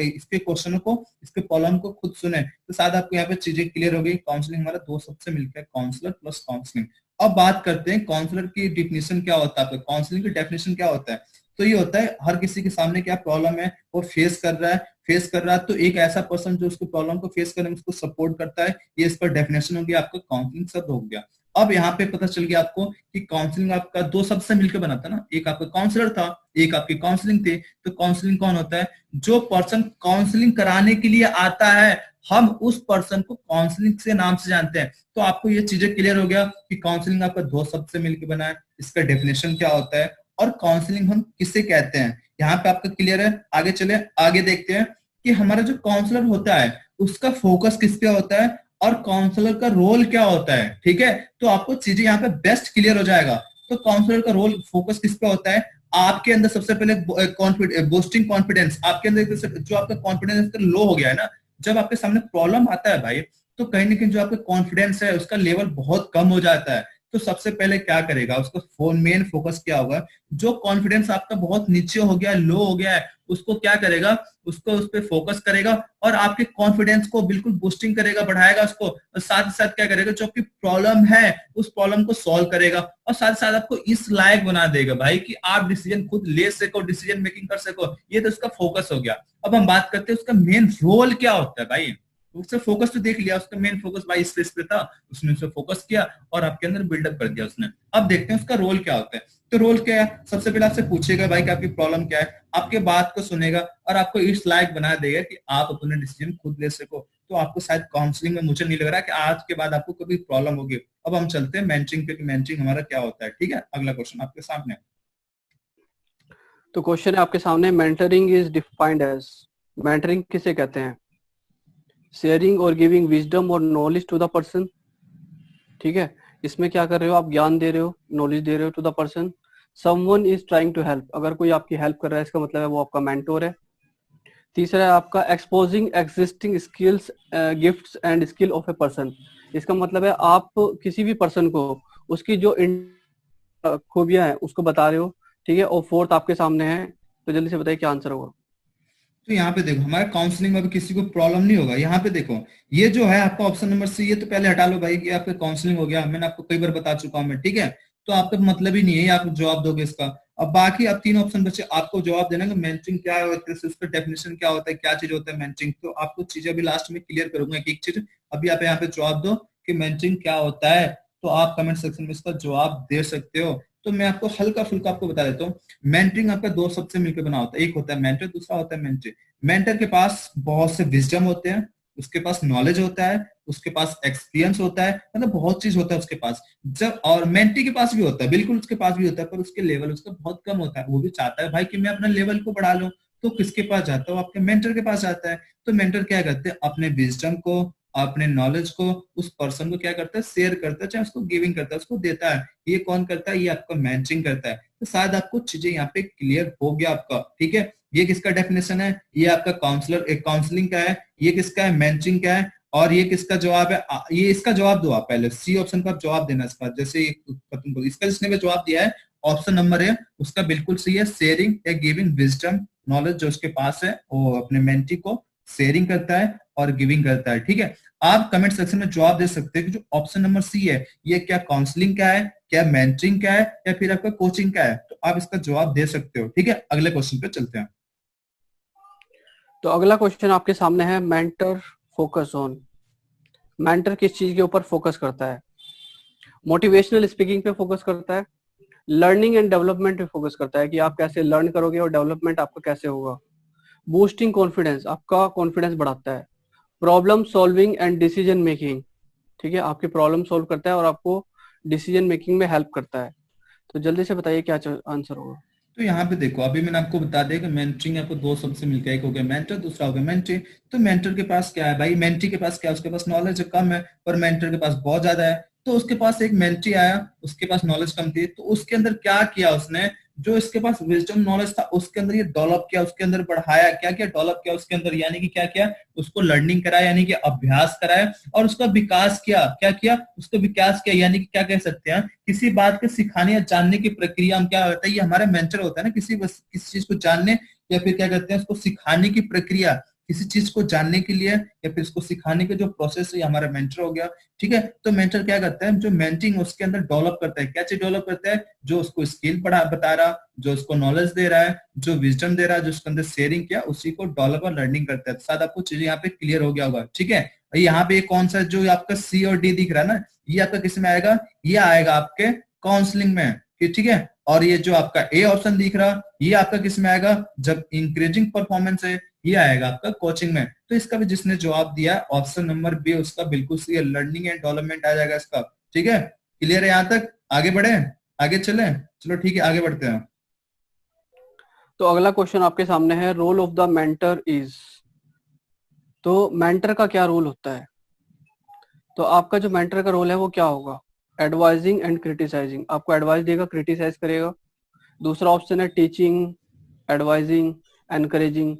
इसके क्वेश्चनों को, इसके प्रॉब्लम को खुद सुने। तो शायद आपको यहाँ पे चीजें क्लियर हो गई। काउंसलिंग हमारा दो सबसे मिलकर काउंसलर प्लस काउंसलिंग। अब बात करते हैं काउंसलर की डिफिनेशन क्या होता है, काउंसलिंग की डेफिनेशन क्या होता है। तो ये होता है हर किसी के सामने क्या प्रॉब्लम है, वो फेस कर रहा है, तो एक ऐसा पर्सन जो उसको प्रॉब्लम को फेस करने में उसको सपोर्ट करता है, ये इसका डेफिनेशन हो गया, आपका काउंसलिंग शब्द हो गया। अब यहाँ पे पता चल गया आपको कि काउंसलिंग आपका दो शब्द से मिलकर बना था ना, एक आपका काउंसलर था, एक आपकी काउंसलिंग थे। तो काउंसलिंग कौन होता है? जो पर्सन काउंसलिंग कराने के लिए आता है, हम उस पर्सन को काउंसलिंग से नाम से जानते हैं। तो आपको ये चीजें क्लियर हो गया कि काउंसलिंग आपका दो शब्द से मिलकर बना है, इसका डेफिनेशन क्या होता है और काउंसलिंग हम किसे कहते हैं, यहाँ पे आपका क्लियर है। आगे चले, आगे देखते हैं कि हमारा जो काउंसलर होता है उसका फोकस किस पे होता है और काउंसलर का रोल क्या होता है। ठीक है, तो आपको चीजें यहाँ पे बेस्ट क्लियर हो जाएगा। तो काउंसलर का रोल फोकस किस पे होता है? आपके अंदर सबसे पहले बूस्टिंग कॉन्फिडेंस, आपके अंदर जो आपका कॉन्फिडेंस लो हो गया है ना, जब आपके सामने प्रॉब्लम आता है भाई, तो कहीं ना कहीं जो आपका कॉन्फिडेंस है उसका लेवल बहुत कम हो जाता है। तो सबसे पहले क्या करेगा, उसका मेन फोकस क्या होगा? जो कॉन्फिडेंस आपका बहुत नीचे हो गया है, लो हो गया है, उसको क्या करेगा, उसको उस पर फोकस करेगा और आपके कॉन्फिडेंस को बिल्कुल बूस्टिंग करेगा, बढ़ाएगा उसको। और साथ ही साथ क्या करेगा, जो आपकी प्रॉब्लम है उस प्रॉब्लम को सॉल्व करेगा और साथ ही साथ आपको इस लायक बना देगा भाई कि आप डिसीजन खुद ले सको, डिसीजन मेकिंग कर सको। ये तो उसका फोकस हो गया। अब हम बात करते हैं उसका मेन रोल क्या होता है भाई। उससे फोकस तो देख लिया, उसका मेन फोकस भाई इस पे था, उसने उस पर फोकस किया और आपके अंदर बिल्डअप कर दिया उसने। अब देखते हैं उसका रोल क्या होता है। तो रोल क्या है? सबसे पहले आपसे पूछेगा भाई कि आपकी प्रॉब्लम क्या है, आपके बात को सुनेगा और आपको इस लायक बना देगा कि आप अपने डिसीजन खुद ले सको। तो आपको शायद काउंसलिंग में, मुझे नहीं लग रहा कि आज के बाद आपको कभी प्रॉब्लम होगी। अब हम चलते हैं मेंटरिंग पे कि मेंटरिंग हमारा क्या होता है। ठीक है, अगला क्वेश्चन आपके सामने। तो क्वेश्चन है आपके सामने, mentoring is defined as, mentoring किसे कहते हैं? शेयरिंग और गिविंग विजडम और नॉलेज टू द पर्सन। ठीक है, इसमें क्या कर रहे हो आप? ज्ञान दे रहे हो, नॉलेज दे रहे हो to the person. Someone is trying to help, अगर कोई आपकी हेल्प कर रहा है इसका मतलब है वो आपका मेंटोर है। तीसरा है आपका exposing existing skills, gifts and skill of a person, इसका मतलब है आप किसी भी पर्सन को उसकी जो खूबियां हैं उसको बता रहे हो। ठीक है, और फोर्थ आपके सामने है, तो जल्दी से बताइए क्या आंसर होगा। तो यहाँ पे देखो, हमारे काउंसलिंग में भी किसी को प्रॉब्लम नहीं होगा। यहाँ पे देखो, ये जो है आपका ऑप्शन नंबर सी, ये तो पहले हटा लो भाई कि आपका काउंसलिंग हो गया, मैंने आपको कई बार बता चुका हूँ मैं। ठीक है, तो आपका मतलब ही नहीं है, आप जवाब दोगे इसका। अब बाकी अब तीन ऑप्शन बचे, आपको जवाब देना है मेंटरिंग क्या है, उसका डेफिनेशन क्या होता है, क्या चीज होता है मेंटरिंग। तो आपको चीजें अभी लास्ट में क्लियर करूंगा एक चीज। अभी आप यहाँ पे जवाब दो कि मेंटरिंग क्या होता है, तो आप कमेंट सेक्शन में इसका जवाब दे सकते हो। तो मैं आपको हल्का फुल्का आपको बता देता हूँ। मेंटरिंग आपका दो शब्द से मिलकर बना होता है, एक होता है मेंटर, दूसरा होता है मेंटी। मेंटर के पास बहुत से विजडम होते हैं, उसके पास नॉलेज होता है, उसके पास एक्सपीरियंस होता है, मतलब बहुत चीज होता है उसके पास। जब और मेंटी के पास भी होता है, बिल्कुल उसके पास भी होता है, पर उसके लेवल उसका बहुत कम होता है। वो भी चाहता है भाई कि मैं अपना लेवल को बढ़ा लूं, तो किसके पास जाता है? आपके मेंटर के पास जाता है। तो मेंटर क्या करते हैं? अपने विजडम को, अपने नॉलेज को उस पर्सन को क्या करता है? शेयर करता है, चाहे उसको गिविंग करता है, उसको देता है। ये कौन करता है? ये आपका मेंटरिंग करता है। तो शायद आपको चीजें यहाँ पे क्लियर हो गया आपका। ठीक है, ये किसका डेफिनेशन है? ये आपका काउंसलर, एक काउंसलिंग का है। ये किसका है? मेंटरिंग का है। और ये किसका जवाब है? ये इसका जवाब दो आप, पहले सी ऑप्शन का जवाब देना इसका। जैसे इसका जिसने भी जवाब दिया है, ऑप्शन नंबर है उसका बिल्कुल सही है। शेयरिंग या गिविंग विजडम नॉलेज, जो उसके पास है वो अपने मेंटी को शेयरिंग करता है और गिविंग करता है। ठीक है, आप कमेंट सेक्शन में जवाब दे सकते हैं कि जो ऑप्शन नंबर सी है, ये क्या काउंसलिंग का है, क्या मेंटरिंग का है, या फिर आपका कोचिंग का है। तो आप इसका जवाब दे सकते हो। ठीक है, अगले क्वेश्चन पे चलते हैं। तो अगला क्वेश्चन आपके सामने है, मेंटर फोकस ऑन। मेंटर किस चीज के ऊपर फोकस करता है? मोटिवेशनल स्पीकिंग पे फोकस करता है, लर्निंग एंड डेवलपमेंट पे फोकस करता है कि आप कैसे लर्न करोगे और डेवलपमेंट आपका कैसे होगा, बूस्टिंग कॉन्फिडेंस, आपका कॉन्फिडेंस बढ़ाता है, problem solving and decision making, ठीक है, आपकी प्रॉब्लम सॉल्व करता है और आपको डिसीजन मेकिंग में हेल्प करता है। तो जल्दी से बताइए क्या आंसर होगा। तो यहाँ पे देखो, अभी मैंने आपको बता दिया कि मेंटरिंग आपको दो शब्द से मिलकर, एक हो गया मेंटर, दूसरा हो गया मेंटी। तो मेंटर के पास क्या है भाई? मेंटी के पास क्या है? उसके पास नॉलेज कम है, पर मेंटर के पास बहुत ज्यादा है। तो उसके पास एक मेंटी आया, उसके पास नॉलेज कम थी, तो उसके अंदर क्या किया उसने? जो इसके पास विजडम नॉलेज था उसके अंदर ये डेवलप किया, उसके अंदर बढ़ाया। क्या क्या डेवलप किया उसके अंदर? यानी कि क्या किया? उसको लर्निंग कराया, यानी कि अभ्यास कराया, और उसका विकास किया। क्या किया? उसको विकास किया, यानी कि क्या कह सकते हैं, किसी बात के सिखाने या जानने की प्रक्रिया में क्या होता है, ये हमारा मेंटर होता है ना, किसी चीज को जानने या फिर क्या कहते हैं उसको सिखाने की प्रक्रिया, किसी चीज को जानने के लिए या फिर इसको सिखाने के जो प्रोसेस है, हमारा मेंटर हो गया। ठीक है, तो मेंटर क्या करता है? जो मेंटिंग उसके अंदर डेवलप करता है। क्या चीज डेवलप करता है? जो उसको स्किल बता रहा, जो उसको नॉलेज दे रहा है, जो विजडम दे रहा है, जो उसके अंदर शेयरिंग किया, उसी को डेवलप और लर्निंग करता है। तो शायद आपको चीजें यहाँ पे क्लियर हो गया होगा। ठीक है, और यहाँ पे कौन सा जो आपका सी और डी दिख रहा है ना, ये आपका किस में आएगा, ये आएगा आपके काउंसलिंग में, ठीक है। और ये जो आपका ए ऑप्शन दिख रहा, ये आपका किस में आएगा, जब इंक्रीजिंग परफॉर्मेंस है, ये आएगा आपका कोचिंग में। तो इसका भी जिसने जवाब दिया ऑप्शन नंबर बी, उसका बिल्कुल सही है, लर्निंग एंड डेवलपमेंट आ जाएगा इसका, ठीक है। क्लियर है यहाँ तक? आगे बढ़े, आगे चले, चलो ठीक है आगे बढ़ते हैं। तो अगला क्वेश्चन आपके सामने है, role of the mentor is. तो मेंटर का क्या रोल होता है? तो आपका जो मेंटर का रोल है वो क्या होगा? एडवाइजिंग एंड क्रिटिसाइजिंग, आपको एडवाइस देगा, क्रिटिसाइज करेगा। दूसरा ऑप्शन है टीचिंग, एडवाइजिंग, एनकरेजिंग,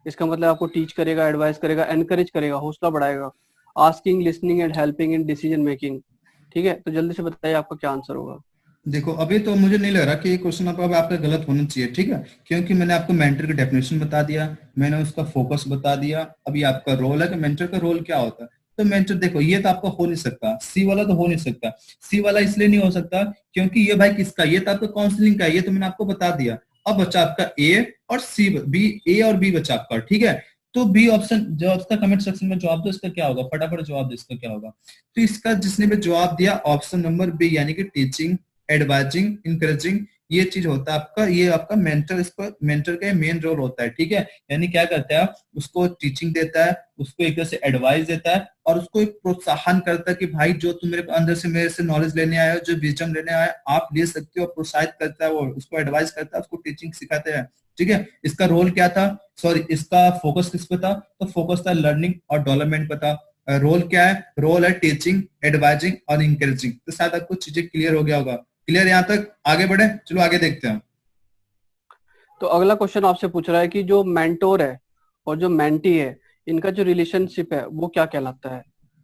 इसका मतलब आपको टीच करेगा, एडवाइस करेगा, एनकरेज करेगा, हौसला बढ़ाएगा। Asking, listening and helping in decision making, ठीक है। तो जल्दी से बताइए आपका क्या आंसर होगा। देखो अभी तो मुझे नहीं लग रहा कि ये क्वेश्चन आपका गलत होना चाहिए, ठीक है, क्योंकि मैंने आपको मेंटर की डेफिनेशन बता दिया, मैंने उसका फोकस बता दिया। अभी आपका रोल है कि मेंटर का रोल क्या होता है। तो मेंटर देखो ये तो आपका हो नहीं सकता, सी वाला तो हो नहीं सकता। सी वाला इसलिए नहीं हो सकता क्योंकि ये भाई किसका, ये तो आपका काउंसलिंग का, ये तो मैंने आपको बता दिया। अब बचा आपका ए और सी, बी, ए और बी बचा आपका, ठीक है। तो बी ऑप्शन जो उसका कमेंट सेक्शन में जवाब दो, इसका क्या होगा, फटाफट जवाब दो, इसका क्या होगा। तो इसका जिसने भी जवाब दिया ऑप्शन नंबर बी, यानी कि टीचिंग, एडवाइजिंग, इंकरेजिंग, ये चीज होता है आपका, ये आपका मेंटर, इसका मेंटर का मेन रोल होता है, ठीक है। यानी क्या करता है, उसको टीचिंग देता है, उसको एक तरह से एडवाइस देता है, और उसको एक प्रोत्साहन करता है कि भाई जो तुम मेरे अंदर से मेरे से नॉलेज लेने आए हो, जो विजडम लेने आए आप ले सकते हो, प्रोत्साहित करता है, वो उसको एडवाइस करता है, उसको टीचिंग सिखाते हैं, ठीक है। इसका रोल क्या था, सॉरी इसका फोकस किस पे था, तो फोकस था लर्निंग और डेवलपमेंट पे था। रोल क्या है, रोल है टीचिंग, एडवाइजिंग और इंकरेजिंग। तो शायद आपको चीजें क्लियर हो गया होगा। क्लियर यहाँ तक? आगे बढ़े, चलो आगे देखते हैं। तो अगला क्वेश्चन आपसे पूछ रहा है कि जो मेंटोर है और जो मेंटी है, इनका जो रिलेशनशिप है वो क्या कहलाता है?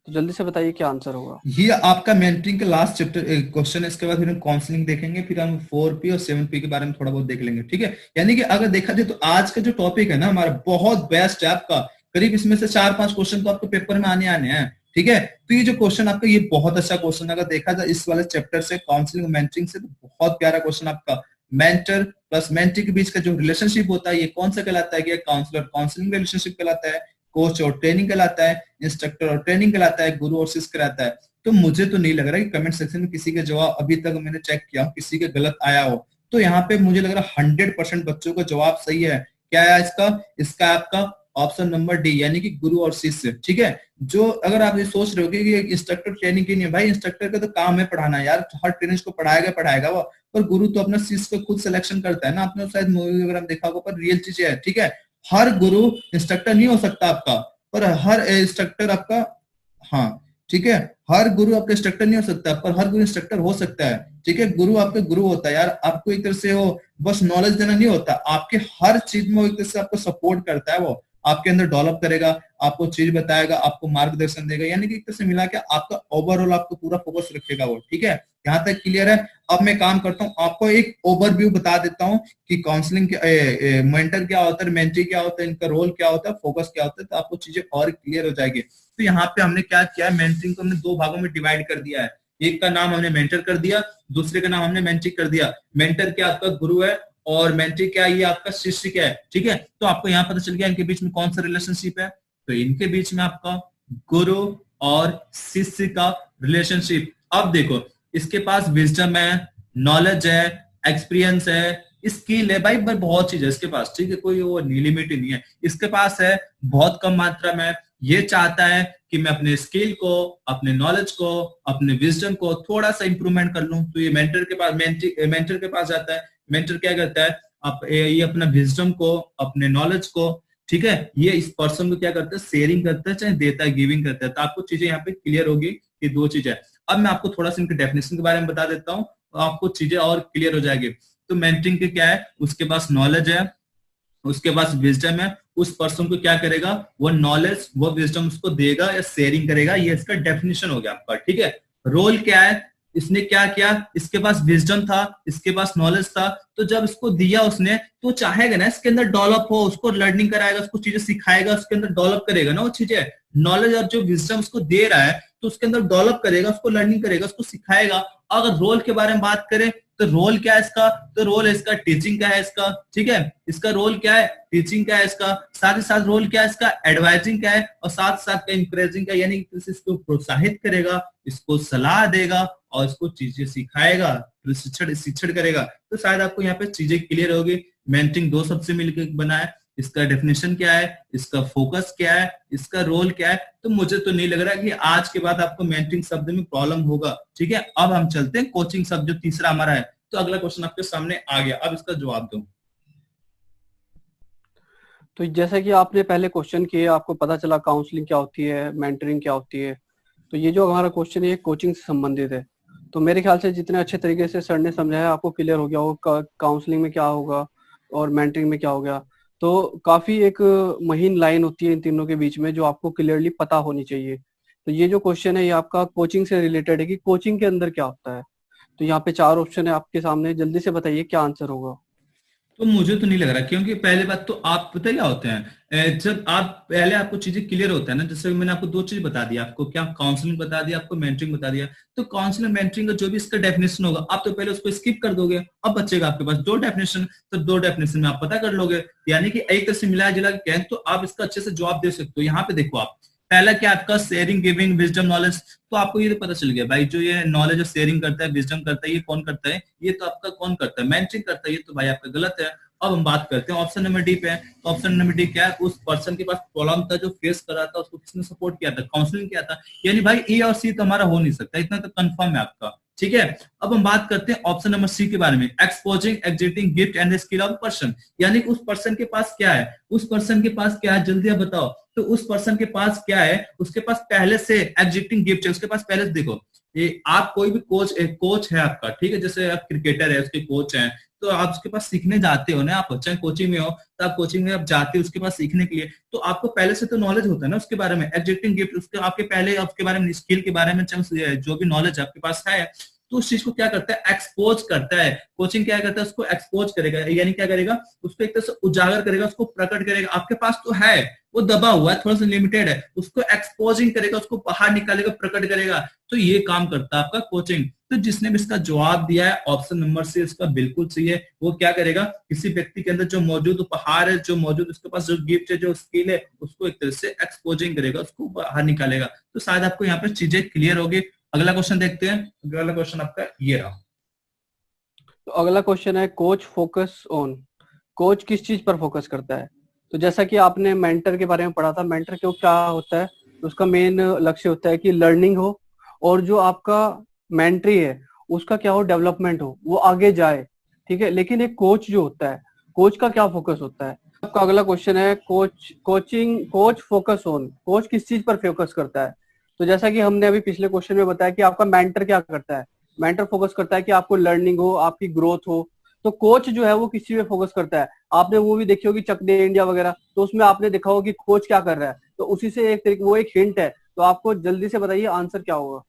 तो जल्दी से बताइए क्या आंसर होगा। ये आपका मेंटरिंग का लास्ट चैप्टर क्वेश्चन है, इसके बाद फिर हम काउंसलिंग देखेंगे, फिर हम 4P और 7P के बारे में थोड़ा बहुत देख लेंगे, ठीक है। यानी कि अगर देखा जाए तो आज का जो टॉपिक है ना हमारा बहुत बेस्ट है आपका, करीब इसमें से 4-5 क्वेश्चन तो आपके पेपर में आने हैं, ठीक है। तो ये जो क्वेश्चन आपका, ये बहुत अच्छा क्वेश्चन अगर देखा जाए इस वाले चैप्टर से, काउंसलिंग मेंटरिंग से, तो बहुत प्यारा क्वेश्चन आपका। मेंटर प्लस मेंटी के बीच का जो रिलेशनशिप होता है, ये कौन सा कहलाता है, कि काउंसलर काउंसलिंग रिलेशनशिप कहलाता है, कोच और ट्रेनिंग कहलाता है, इंस्ट्रक्टर और ट्रेनिंग कहलाता है, गुरु और शिष्य कहलाता है। तो मुझे तो नहीं लग रहा कि कमेंट सेक्शन में किसी का जवाब अभी तक मैंने चेक किया किसी के गलत आया हो। तो यहाँ पे मुझे लग रहा 100% बच्चों का जवाब सही है। क्या है इसका, इसका आपका ऑप्शन नंबर डी, यानी कि गुरु और शिष्य, ठीक है। जो अगर आप ये सोच रहे हो कि इंस्ट्रक्टर ट्रेनिंग की नहीं है, भाई इंस्ट्रक्टर का तो काम है पढ़ाना यार, हर ट्रेनर को पढ़ाएगा वो, पर गुरु तो अपना शिष्य को खुद सिलेक्शन करता है ना। आपने शायद मूवी वगैरह में देखा होगा, पर रियल चीज है, ठीक है। हर गुरु इंस्ट्रक्टर नहीं हो सकता आपका, पर हर इंस्ट्रक्टर आपका, हाँ ठीक है, हर गुरु आपका इंस्ट्रक्टर नहीं हो सकता, पर हर गुरु इंस्ट्रक्टर हो सकता है, ठीक है। गुरु आपका गुरु होता है यार, आपको एक तरह से वो बस नॉलेज देना नहीं होता, आपके हर चीज में एक तरह से आपको सपोर्ट करता है, वो आपके अंदर डेवलप करेगा, आपको चीज बताएगा, आपको मार्गदर्शन देगा, यानी कि एक तरह से मिला के आपका ओवरऑल आपको पूरा फोकस रखेगा वो, ठीक है। यहाँ तक क्लियर है? अब मैं काम करता हूँ, आपको एक ओवरव्यू बता देता हूँ कि काउंसलिंग मेंटर क्या होता है, मेंटी क्या होता है, इनका रोल क्या होता है, फोकस क्या होता है, तो आपको चीजें और क्लियर हो जाएगी। तो यहाँ पे हमने क्या किया है, मेंटरिंग को हमने 2 भागों में डिवाइड कर दिया है। एक का नाम हमने मेंटर कर दिया, दूसरे का नाम हमने मेंटी कर दिया। मेंटर क्या आपका गुरु है, और मेंटी क्या ये आपका शिष्य क्या है, ठीक है। तो आपको यहाँ पता चल गया इनके बीच में कौन सा रिलेशनशिप है, तो इनके बीच में आपका गुरु और शिष्य का रिलेशनशिप। अब देखो इसके पास विजडम है, नॉलेज है, एक्सपीरियंस है, स्किल है, भाई बहुत चीज है इसके पास, ठीक है, कोई वो लिमिट नहीं है इसके पास है, बहुत कम मात्रा में। ये चाहता है कि मैं अपने स्किल को, अपने नॉलेज को, अपने विजडम को थोड़ा सा इंप्रूवमेंट कर लूं, तो ये मेंटर के पास मेंटर के पास जाता है। मेंटर क्या करता है, ये अपना विजडम को, अपने नॉलेज को, ठीक है, ये इस पर्सन को क्या करता है, शेयरिंग करता है, चाहे देता है, गिविंग करता है। तो आपको चीजें यहाँ पे क्लियर होगी कि 2 चीजें। अब मैं आपको थोड़ा सा इनके डेफिनेशन के बारे में बता देता हूँ, तो आपको चीजें और क्लियर हो जाएगी। तो मेंटरिंग के क्या है, उसके पास नॉलेज है, उसके पास विजडम है, उस पर्सन को क्या करेगा, वो नॉलेज वो विजडम उसको देगा या शेयरिंग करेगा, ये इसका डेफिनेशन हो गया आपका, ठीक है। रोल क्या है, इसने क्या किया, इसके पास विजडम था, इसके पास नॉलेज था, तो जब इसको दिया उसने, तो चाहेगा ना इसके अंदर डेवलप हो, उसको लर्निंग कराएगा, उसको चीजें सिखाएगा, उसके अंदर डेवलप करेगा ना वो चीजें, नॉलेज और जो विजडम उसको दे रहा है, तो उसके अंदर डेवलप करेगा, उसको लर्निंग करेगा, उसको सिखाएगा। अगर रोल के बारे में बात करें तो रोल क्या है इसका, तो रोल है इसका टीचिंग का है इसका, ठीक है, इसका रोल क्या है, टीचिंग का है इसका। साथ ही साथ रोल क्या है इसका, एडवाइजिंग का है, और साथ साथ का इंकरेजिंग का, यानी इसको प्रोत्साहित करेगा, इसको सलाह देगा और इसको चीजें सिखाएगा, शिक्षण शिक्षण करेगा। तो शायद आपको यहाँ पे चीजें क्लियर होगी। मेंटरिंग दो शब्द से मिलकर बना है, इसका डेफिनेशन क्या है, इसका फोकस क्या है, इसका रोल क्या है। तो मुझे तो नहीं लग रहा कि आज के बाद आपको मेंटरिंग शब्द में प्रॉब्लम होगा, ठीक है। अब हम चलते हैं कोचिंग शब्द, जो तीसरा हमारा है। तो अगला क्वेश्चन आपके सामने आ गया, अब इसका जवाब दो। तो जैसा कि आपने पहले क्वेश्चन किए, आपको पता चला काउंसलिंग क्या होती है, मेंटरिंग क्या होती है। तो ये जो हमारा क्वेश्चन है कोचिंग से संबंधित है। तो मेरे ख्याल से जितने अच्छे तरीके से सर ने समझाया, आपको क्लियर हो गया होगा काउंसलिंग में क्या होगा और मेंटरिंग में क्या हो गया। तो काफी एक महीन लाइन होती है इन तीनों के बीच में, जो आपको क्लियरली पता होनी चाहिए। तो ये जो क्वेश्चन है ये आपका कोचिंग से रिलेटेड है कि कोचिंग के अंदर क्या होता है। तो यहाँ पे 4 ऑप्शन है आपके सामने, जल्दी से बताइए क्या आंसर होगा। तो मुझे तो नहीं लग रहा, क्योंकि पहले बात तो आप पता क्या होते हैं, जब आप पहले आपको चीजें क्लियर होता है ना, जैसे मैंने आपको 2 चीज बता दिया, आपको क्या काउंसलिंग बता दिया, आपको मेंटरिंग बता दिया। तो काउंसलिंग मेंटरिंग का जो भी इसका डेफिनेशन होगा, आप तो पहले उसको स्किप कर दोगे। अब बचेगा आपके पास 2 डेफिनेशन, तो 2 डेफिनेशन में आप पता कर लोगे, यानी कि एक तरह से मिला जुला के कहें तो आप इसका अच्छे से जवाब दे सकते हो। यहाँ पे देखो आप, पहला क्या आपका शेयरिंग, गिविंग, विजडम, नॉलेज। तो आपको ये तो पता चल गया भाई, जो ये नॉलेज और शेयरिंग करता है, विजडम करता है, ये कौन करता है, ये तो आपका कौन करता है, मेंटरिंग करता है। ये तो भाई आपका गलत है। अब हम बात करते हैं ऑप्शन नंबर डी पे। तो ऑप्शन नंबर डी क्या है, उस पर्सन के पास प्रॉब्लम था जो फेस कर रहा था, उसको किसने सपोर्ट किया था, काउंसलिंग किया था। यानी भाई ए और सी तो हमारा हो नहीं सकता, इतना तो कंफर्म है आपका, ठीक है। अब हम बात करते हैं ऑप्शन नंबर सी के बारे में, exposing, exiting gift and skill of person. यानी उस पर्सन के पास क्या है, उस पर्सन के पास क्या है, जल्दी आप बताओ। तो उस पर्सन के पास क्या है, उसके पास पहले से एग्जिटिंग गिफ्ट है, उसके पास पहले से, देखो ये आप कोई भी कोच है आपका, ठीक है, जैसे आप क्रिकेटर है, उसके कोच हैं, तो आप उसके पास सीखने जाते हो ना, आप चाहे कोचिंग में हो, तो आप कोचिंग में आप जाते हो उसके पास सीखने के लिए, तो आपको पहले से तो नॉलेज होता है ना उसके बारे में, एग्जिटिंग गिफ्ट उसके आपके पहले उसके बारे में, स्किल के बारे में जो भी नॉलेज आपके पास है, तो उस चीज को क्या करता है, एक्सपोज करता है। कोचिंग क्या करता है, उसको एक्सपोज करेगा, यानी क्या करेगा, उसको एक तरह से उजागर करेगा, उसको प्रकट करेगा। आपके पास तो है, वो दबा हुआ है, थोड़ा सा लिमिटेड है, उसको एक्सपोजिंग करेगा, उसको बाहर निकालेगा, प्रकट करेगा। तो ये काम करता है आपका कोचिंग। तो जिसने भी इसका जवाब दिया है ऑप्शन नंबर से, इसका बिल्कुल सही है। वो क्या करेगा, किसी व्यक्ति के अंदर जो मौजूद उपहार है, जो मौजूद उसके पास जो गिफ्ट है, जो स्किल है, उसको एक तरह से एक्सपोजिंग करेगा, उसको बाहर निकालेगा। तो शायद आपको यहाँ पे चीजें क्लियर होगी। अगला क्वेश्चन देखते हैं। अगला क्वेश्चन आपका ये रहा। तो अगला क्वेश्चन है कोच फोकस ऑन। कोच किस चीज पर फोकस करता है। तो जैसा कि आपने मेंटर के बारे में पढ़ा था, मेंटर क्यों क्या होता है, तो उसका मेन लक्ष्य होता है कि लर्निंग हो, और जो आपका मेंटरी है उसका क्या हो, डेवलपमेंट हो, वो आगे जाए, ठीक है। लेकिन एक कोच जो होता है, कोच का क्या फोकस होता है। आपका अगला क्वेश्चन है कोच फोकस ऑन। कोच किस चीज पर फोकस करता है। तो जैसा कि हमने अभी पिछले क्वेश्चन में बताया कि आपका मेंटर क्या करता है, मेंटर फोकस करता है कि आपको लर्निंग हो, आपकी ग्रोथ हो। तो कोच जो है वो किस चीज पे फोकस करता है। आपने वो भी देखी होगी चक दे इंडिया वगैरह, तो उसमें आपने देखा होगा कि कोच क्या कर रहा है। तो उसी से एक तरीके, वो एक हिंट है। तो आपको जल्दी से बताइए आंसर क्या होगा।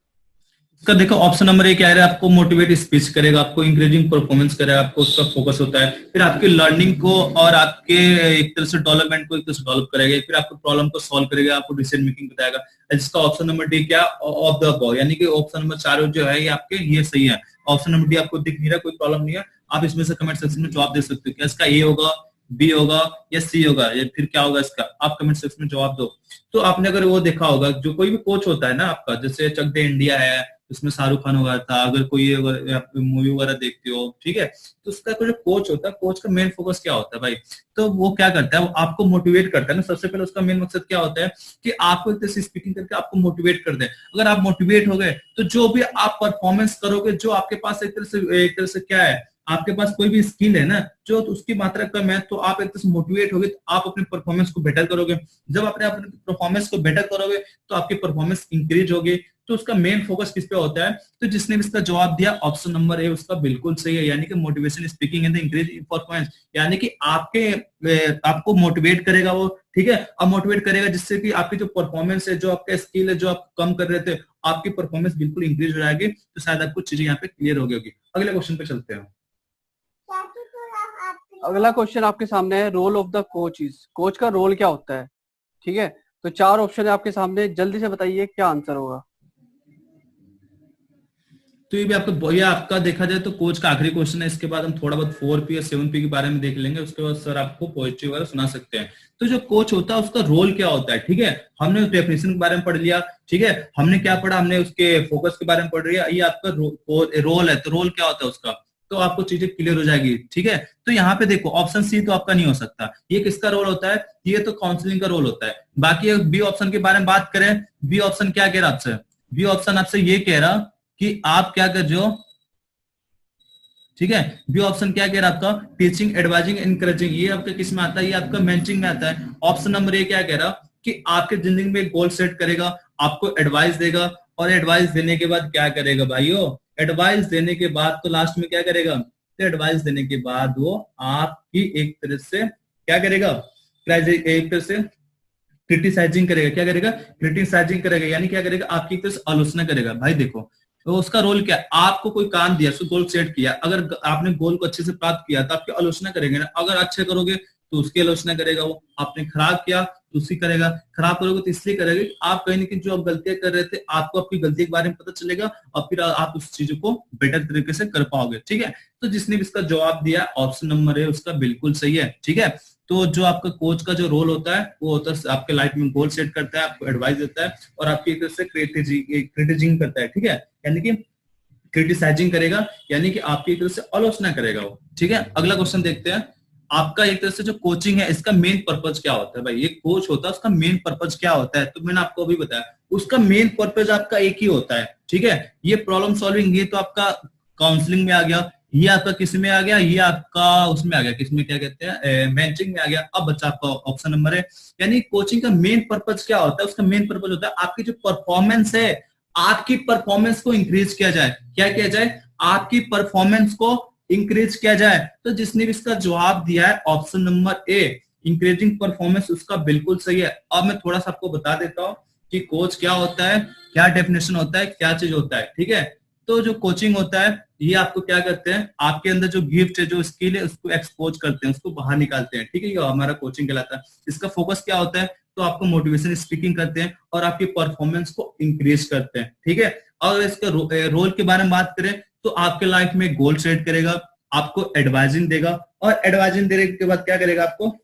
इसका देखो ऑप्शन नंबर 1 क्या है, आपको मोटिवेट स्पीच करेगा, आपको इंक्रीजिंग परफॉर्मेंस करेगा, आपको उसका फोकस होता है। फिर आपकी लर्निंग को और आपके एक तरह से डेवलपमेंट को एक तरह से डेवलप करेगा। फिर आपको प्रॉब्लम को सॉल्व करेगा, आपको डिसीजन मेकिंग बताएगा। जिसका ऑप्शन नंबर डी क्या, ऑफ द अबव, यानी कि ऑप्शन नंबर 4 जो है ये आपके ये सही है। ऑप्शन नंबर डी आपको दिख नहीं रहा, कोई प्रॉब्लम नहीं है, आप इसमें से कमेंट सेक्शन में जवाब दे सकते हो। क्या इसका ए होगा, बी होगा या सी होगा, या फिर क्या होगा इसका, आप कमेंट सेक्शन में जवाब दो। तो आपने अगर वो देखा होगा, जो कोई भी कोच होता है ना आपका, जैसे चक दे इंडिया है, उसमें शाहरुख खान वगैरह था, अगर कोई मूवी वगैरह देखते हो, ठीक है, तो उसका जो कोच होता है, कोच का मेन फोकस क्या होता है भाई, तो वो क्या करता है, वो आपको मोटिवेट करता है ना। सबसे पहले उसका मेन मकसद क्या होता है कि आपको एक तरह से स्पीकिंग करके आपको मोटिवेट कर दे। अगर आप मोटिवेट हो गए तो जो भी आप परफॉर्मेंस करोगे, जो आपके पास एक तरह से क्या है, आपके पास कोई भी स्किल है ना, जो तो उसकी मात्रा कम है, तो आप एक तरह से मोटिवेट होगे, तो आप अपने परफॉर्मेंस को बेटर करोगे। जब अपने परफॉर्मेंस को बेटर करोगे तो आपकी परफॉर्मेंस इंक्रीज होगी। तो उसका मेन फोकस किस पे होता है। तो जिसने भी इसका जवाब दिया ऑप्शन नंबर ए, उसका बिल्कुल सही है, यानी कि motivation speaking in the increase performance, यानी कि आपको मोटिवेट करेगा वो, ठीक है। अब मोटिवेट करेगा जिससे कि आपकी जो परफॉर्मेंस है, जो आपका स्किल है, जो आप कम कर रहे थे, आपकी परफॉर्मेंस बिल्कुल इंक्रीज हो जाएगी। तो शायद आपको चीजें यहाँ पे क्लियर हो गई होगी। अगले क्वेश्चन पे चलते हैं। अगला क्वेश्चन आपके सामने है role of the coach is. Coach का रोल क्या होता है, ठीक है। तो 4 ऑप्शन है आपके सामने, जल्दी से बताइए क्या आंसर होगा। तो ये आपका देखा जाए तो कोच का आखिरी क्वेश्चन है। इसके बाद हम थोड़ा बहुत 4P और 7P के बारे में देख लेंगे, उसके बाद सर आपको पोएट्री वगैरह सुना सकते हैं। तो जो कोच होता है उसका रोल क्या होता है, ठीक है, हमने उस डेफिनेशन के बारे में पढ़ लिया, ठीक है, हमने क्या पढ़ा, हमने उसके फोकस के बारे में पढ़ लिया, ये आपका रोल है, तो रोल क्या होता है उसका, तो आपको चीजें क्लियर हो जाएगी, ठीक है। तो यहाँ पे देखो ऑप्शन सी तो आपका नहीं हो सकता, ये किसका रोल होता है, ये तो काउंसलिंग का रोल होता है। बाकी बी ऑप्शन के बारे में बात करें, बी ऑप्शन क्या कह रहा आपसे, बी ऑप्शन आपसे ये कह रहा कि आप क्या कर रहे हो, ठीक है, बी ऑप्शन क्या कह रहा है आपका, टीचिंग, एडवाइजिंग, इनकरेजिंग, ये आपका किस में आता है, ये आपका मेंटरिंग में आता है। ऑप्शन नंबर ए क्या कह रहा कि आपके जिंदगी में गोल सेट करेगा, आपको एडवाइस देगा, और एडवाइस देने के बाद क्या करेगा भाइयों, एडवाइस देने के बाद तो लास्ट में क्या करेगा, तो एडवाइस देने के बाद वो आपकी एक तरह से क्या करेगा, एक तरह से क्रिटिसाइजिंग करेगा, क्या करेगा, क्रिटिसाइजिंग करेगा, यानी क्या करेगा, आपकी एक तरह से आलोचना करेगा। भाई देखो तो उसका रोल क्या है, आपको कोई काम दिया, उसको गोल सेट किया, अगर आपने गोल को अच्छे से प्राप्त किया तो आपकी आलोचना करेंगे ना, अगर अच्छे करोगे तो उसकी आलोचना करेगा वो, आपने खराब किया तो उसकी करेगा, खराब करोगे तो इसलिए करेगा कि आप कहीं ना कहीं जो आप गलतियां कर रहे थे आपको आपकी गलती के बारे में पता चलेगा और फिर आप उस चीजों को बेटर तरीके से कर पाओगे, ठीक है। तो जिसने भी इसका जवाब दिया ऑप्शन नंबर है उसका बिल्कुल सही है, ठीक है। तो जो आपका कोच का जो रोल होता है वो होता है आपके लाइफ में गोल सेट करता है, आपको एडवाइस देता है और आपकी एक तरह से क्रिटिजिंग करता है, ठीक है, यानी कि क्रिटिसाइजिंग करेगा, यानी कि आपकी एक तरह से आलोचना करेगा वो, ठीक है। अगला क्वेश्चन देखते हैं, आपका एक तरह से जो कोचिंग है इसका मेन पर्पज क्या होता है, भाई ये कोच होता है उसका मेन पर्पज क्या होता है, तो मैंने आपको अभी बताया उसका मेन पर्पज आपका एक ही होता है, ठीक है। ये प्रॉब्लम सॉल्विंग, ये तो आपका काउंसलिंग में आ गया, ये आपका किस में आ गया, ये आपका उसमें आ गया, किसमें क्या कहते हैं, मेंटरिंग में आ गया। अब बच्चा आपका ऑप्शन नंबर है, यानी कोचिंग का मेन पर्पज क्या होता है, उसका मेन पर्पज होता है आपकी जो परफॉर्मेंस है, आपकी परफॉर्मेंस को इंक्रीज किया जाए, क्या किया जाए, आपकी परफॉर्मेंस को इंक्रीज किया जाए। तो जिसने भी इसका जवाब दिया है option number A, increasing performance, उसका बिल्कुल सही है। अब मैं थोड़ा सा आपको बता देता हूं कि कोच क्या होता है, क्या डेफिनेशन होता है, क्या चीज होता है, ठीक है। तो जो कोचिंग होता है ये आपको क्या करते हैं, आपके अंदर जो गिफ्ट है, जो स्किल है, उसको एक्सपोज करते हैं, उसको बाहर निकालते हैं, ठीक है, ये हमारा कोचिंग कहलाता है। इसका फोकस क्या होता है, तो आपको मोटिवेशन स्पीकिंग करते हैं और आपकी परफॉर्मेंस को इंक्रीज करते हैं, ठीक है। और इसका रोल के बारे में बात करें तो आपके लाइफ में गोल सेट करेगा, आपको एडवाइजिंग देगा, और एडवाइजिंग देने के बाद क्या करेगा, आपको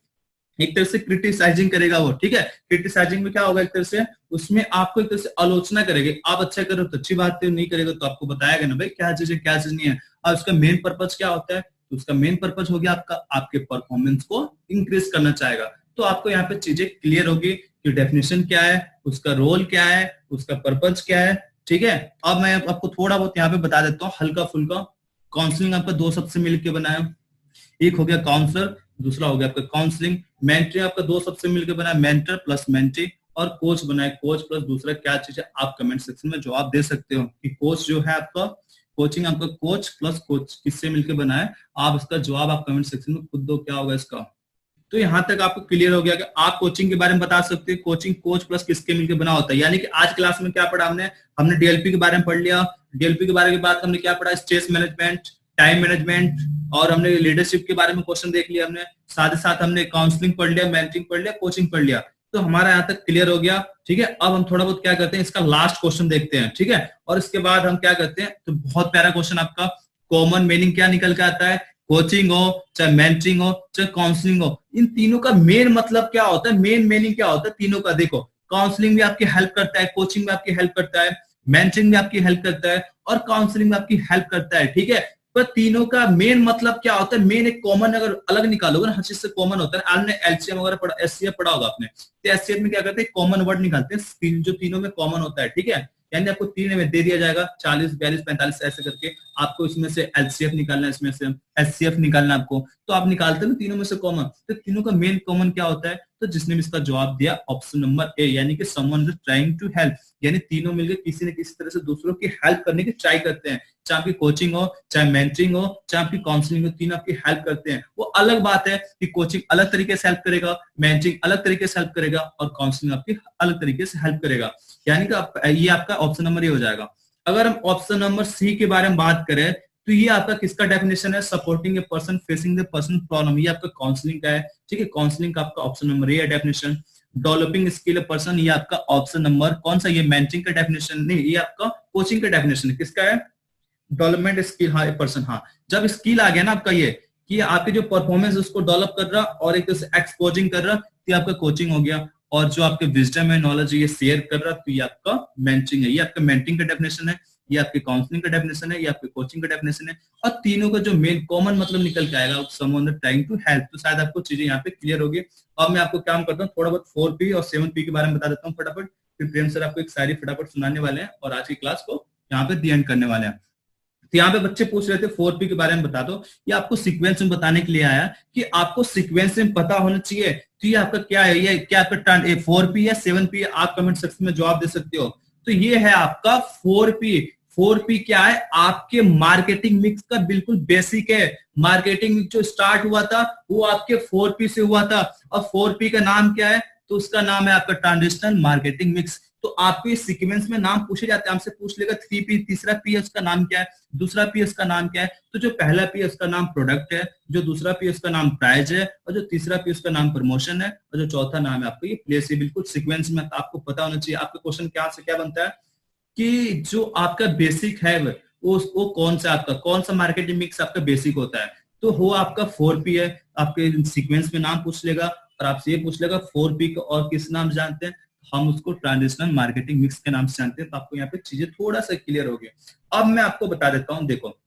एक तरह से क्रिटिसाइजिंग करेगा वो, ठीक है। क्रिटिसाइजिंग में क्या होगा, एक तरह से उसमें आपको एक तरह से आलोचना करेंगे, आप अच्छा करो तो अच्छी बात है, नहीं करेगा तो आपको बताएगा ना भाई क्या चीज है क्या चीज नहीं है। और उसका मेन पर्पज क्या होता है, तो उसका मेन पर्पज हो गया आपका आपके परफॉर्मेंस को इंक्रीज करना चाहेगा। तो आपको यहाँ पे चीजें क्लियर होगी कि डेफिनेशन क्या है, उसका रोल क्या है, उसका पर्पज क्या है, ठीक है। अब मैं आपको थोड़ा बहुत यहाँ पे बता देता हूँ हल्का फुल्का। काउंसलिंग आपका दो शब्द से मिलकर बनाया, एक हो गया काउंसलर, दूसरा हो गया आपका काउंसलिंग। मेंटरी आपका दो शब्द से मिलकर बना, मेंटर प्लस मेंटी, और कोच बनाए, कोच प्लस दूसरा क्या चीज है, आप कमेंट सेक्शन में जवाब दे सकते हो कि कोच जो है आपका, कोचिंग आपका कोच प्लस कोच किससे मिलकर बना है, आप इसका जवाब आप कमेंट सेक्शन में खुद दो, क्या होगा इसका। तो यहां तक आपको क्लियर हो गया कि आप कोचिंग के बारे में बता सकते हैं, कोचिंग कोच प्लस किसके मिलकर बना होता है। यानी कि आज क्लास में क्या पढ़ा हमने डीएलपी के बारे में पढ़ लिया, डीएलपी के बारे के बाद हमने क्या पढ़ा, स्ट्रेस मैनेजमेंट, टाइम मैनेजमेंट, और हमने लीडरशिप के बारे में क्वेश्चन देख लिया हमने, साथ ही साथ हमने काउंसलिंग पढ़ लिया, मेंटरिंग पढ़ लिया, कोचिंग पढ़ लिया। तो हमारा यहाँ तक क्लियर हो गया, ठीक है। अब हम थोड़ा बहुत क्या करते हैं, इसका लास्ट क्वेश्चन देखते हैं, ठीक है। और इसके बाद हम क्या करते हैं, तो बहुत प्यारा क्वेश्चन आपका, कॉमन मीनिंग क्या निकल के आता है, कोचिंग हो चाहे मेंटरिंग हो चाहे काउंसलिंग हो, इन तीनों का मेन मतलब क्या होता है, मेन मीनिंग क्या होता है तीनों का। देखो काउंसलिंग भी आपकी हेल्प करता है, कोचिंग में आपकी हेल्प करता है, मेंटरिंग में आपकी हेल्प करता है, और काउंसलिंग में आपकी हेल्प करता है, ठीक है। पर तीनों का मेन मतलब क्या होता है, मेन एक कॉमन अगर अलग निकालोगे ना, हर चीज से कॉमन होता है। आपने एलसीएम वगैरह पढ़ा, एचसीएफ पढ़ा होगा आपने, तो एचसीएफ में क्या करते हैं, कॉमन वर्ड निकालते हैं जो तीनों में कॉमन होता है, ठीक है। यानी आपको तीन में दे दिया जाएगा 40 42 45 ऐसे करके, आपको इसमें से एलसीएफ निकालना है, इसमें से एचसीएफ निकालना है आपको, तो आप निकालते हैं तीनों में से कॉमन। तो तीनों का मेन कॉमन क्या होता है, तो जिसने भी इसका जवाब दिया ऑप्शन नंबर ए, यानी कि someone is trying to help, यानी तीनों मिलकर किसी न किसी तरह से दूसरों की हेल्प करने की ट्राई करते हैं। चाहे आपकी कोचिंग हो, चाहे मेंटरिंग हो, चाहे आपकी काउंसलिंग हो, तीनों आपकी हेल्प करते हैं। वो अलग बात है कि कोचिंग अलग तरीके से हेल्प करेगा, मेंटरिंग अलग तरीके से हेल्प करेगा, और काउंसलिंग आपकी अलग तरीके से हेल्प करेगा। यानी कि ये आपका ऑप्शन नंबर ए हो जाएगा। अगर हम ऑप्शन नंबर सी के बारे में बात करें तो ये आपका किसका डेफिनेशन है, supporting a person facing the person problem, ये आपका काउंसलिंग का है, ठीक है। काउंसलिंग का आपका ऑप्शन नंबर ए है डेफिनेशन। डेवलपिंग स्किल पर्सन, ये आपका ऑप्शन नंबर कौन सा, ये मेंटरिंग का डेफिनेशन नहीं, ये आपका कोचिंग का डेफिनेशन है, किसका है, डेवलपमेंट स्किल, हाँ पर्सन, हाँ जब स्किल आ गया ना आपका ये कि आपके जो परफॉर्मेंस उसको डेवलप कर रहा और एक एक्सपोजिंग कर रहा, तो ये आपका कोचिंग हो गया। और जो आपके विजडम है, नॉलेज है, ये शेयर कर रहा, तो ये आपका मेंटरिंग है। ये आपका मेंटरिंग का डेफिनेशन है, ये आपके काउंसलिंग का डेफिनेशन है, ये आपके कोचिंग का डेफिनेशन है। और तीनों का जो मेन कॉमन मतलब निकल के आएगा, समवन ट्राइंग टू हेल्प। तो शायद आपको चीजें यहाँ पे क्लियर होगी। अब मैं आपको काम करता हूँ, थोड़ा बहुत 4P और 7P के बारे में बता देता हूँ फटाफट, फिर प्रेम सर आपको एक शायरी फटाफट सुनाने वाले हैं और आज की क्लास को यहाँ पे दी एंड करने वाले हैं। तो यहाँ पे बच्चे पूछ रहे थे 4P के बारे में बता दो। ये आपको सीक्वेंस में बताने के लिए आया कि आपको सीक्वेंस में पता होना चाहिए। तो ये आपका क्या है, ये क्या आपका 4P या 7P, आप कमेंट सेक्शन में जवाब दे सकते हो। तो ये है आपका 4P। 4P क्या है, आपके मार्केटिंग मिक्स का बिल्कुल बेसिक है। मार्केटिंग मिक्स जो स्टार्ट हुआ था वो आपके 4P से हुआ था। और 4P का नाम क्या है, तो उसका नाम है आपका ट्रांजिशनल मार्केटिंग मिक्स। तो आपको इस सीक्वेंस में नाम पूछे जाते हैं, हमसे पूछ लेगा 3P, तीसरा P है उसका नाम क्या है, दूसरा P उसका नाम क्या है। तो जो पहला P उसका नाम प्रोडक्ट है, जो दूसरा P उसका नाम प्राइस है, और जो तीसरा P उसका नाम प्रमोशन है, और जो चौथा नाम है आपको ये प्लेस है। बिल्कुल सीक्वेंस में आपको पता होना चाहिए। आपका क्वेश्चन क्या से क्या बनता है कि जो आपका बेसिक है वो कौन सा, आपका कौन सा मार्केटिंग मिक्स आपका बेसिक होता है। तो वो आपका 4P है। आपके सीक्वेंस में नाम पूछ लेगा और आपसे ये पूछ लेगा 4P को और किस नाम से जानते हैं, हम उसको ट्रांजिशनल मार्केटिंग मिक्स के नाम से जानते हैं। तो आपको यहाँ पे चीजें थोड़ा सा क्लियर हो गया। अब मैं आपको बता देता हूं, देखो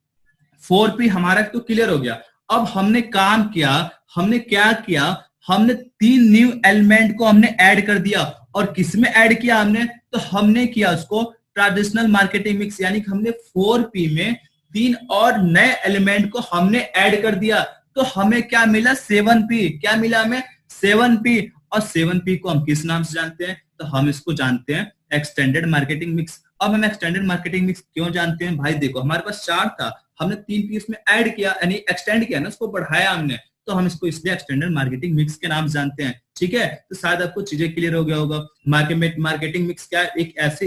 4P हमारा तो क्लियर हो गया। अब हमने काम किया, हमने क्या किया, हमने 3 न्यू एलिमेंट को हमने ऐड कर दिया। और किसमें ऐड किया हमने, तो हमने किया उसको ट्रेडिशनल मार्केटिंग मिक्स, यानी कि हमने 4P में 3 और नए एलिमेंट को हमने ऐड कर दिया। तो हमें क्या मिला, 7P। क्या मिला हमें, 7P। और 7P को हम किस नाम से जानते हैं, तो हम इसको जानते हैं एक्सटेंडेड मार्केटिंग मिक्स। अब हम एक्सटेंडेड मार्केटिंग मिक्स क्यों जानते हैं भाई, देखो हमारे पास 4 था, हमने 3 पीस में ऐड किया, यानी एक्सटेंड किया ना, उसको बढ़ाया हमने, तो हम इसको इसलिए एक्सटेंडेड मार्केटिंग मिक्स के नाम जानते हैं। ठीक है, तो शायद आपको चीजें क्लियर हो गया होगा। मार्केटिंग मिक्स क्या है, एक ऐसे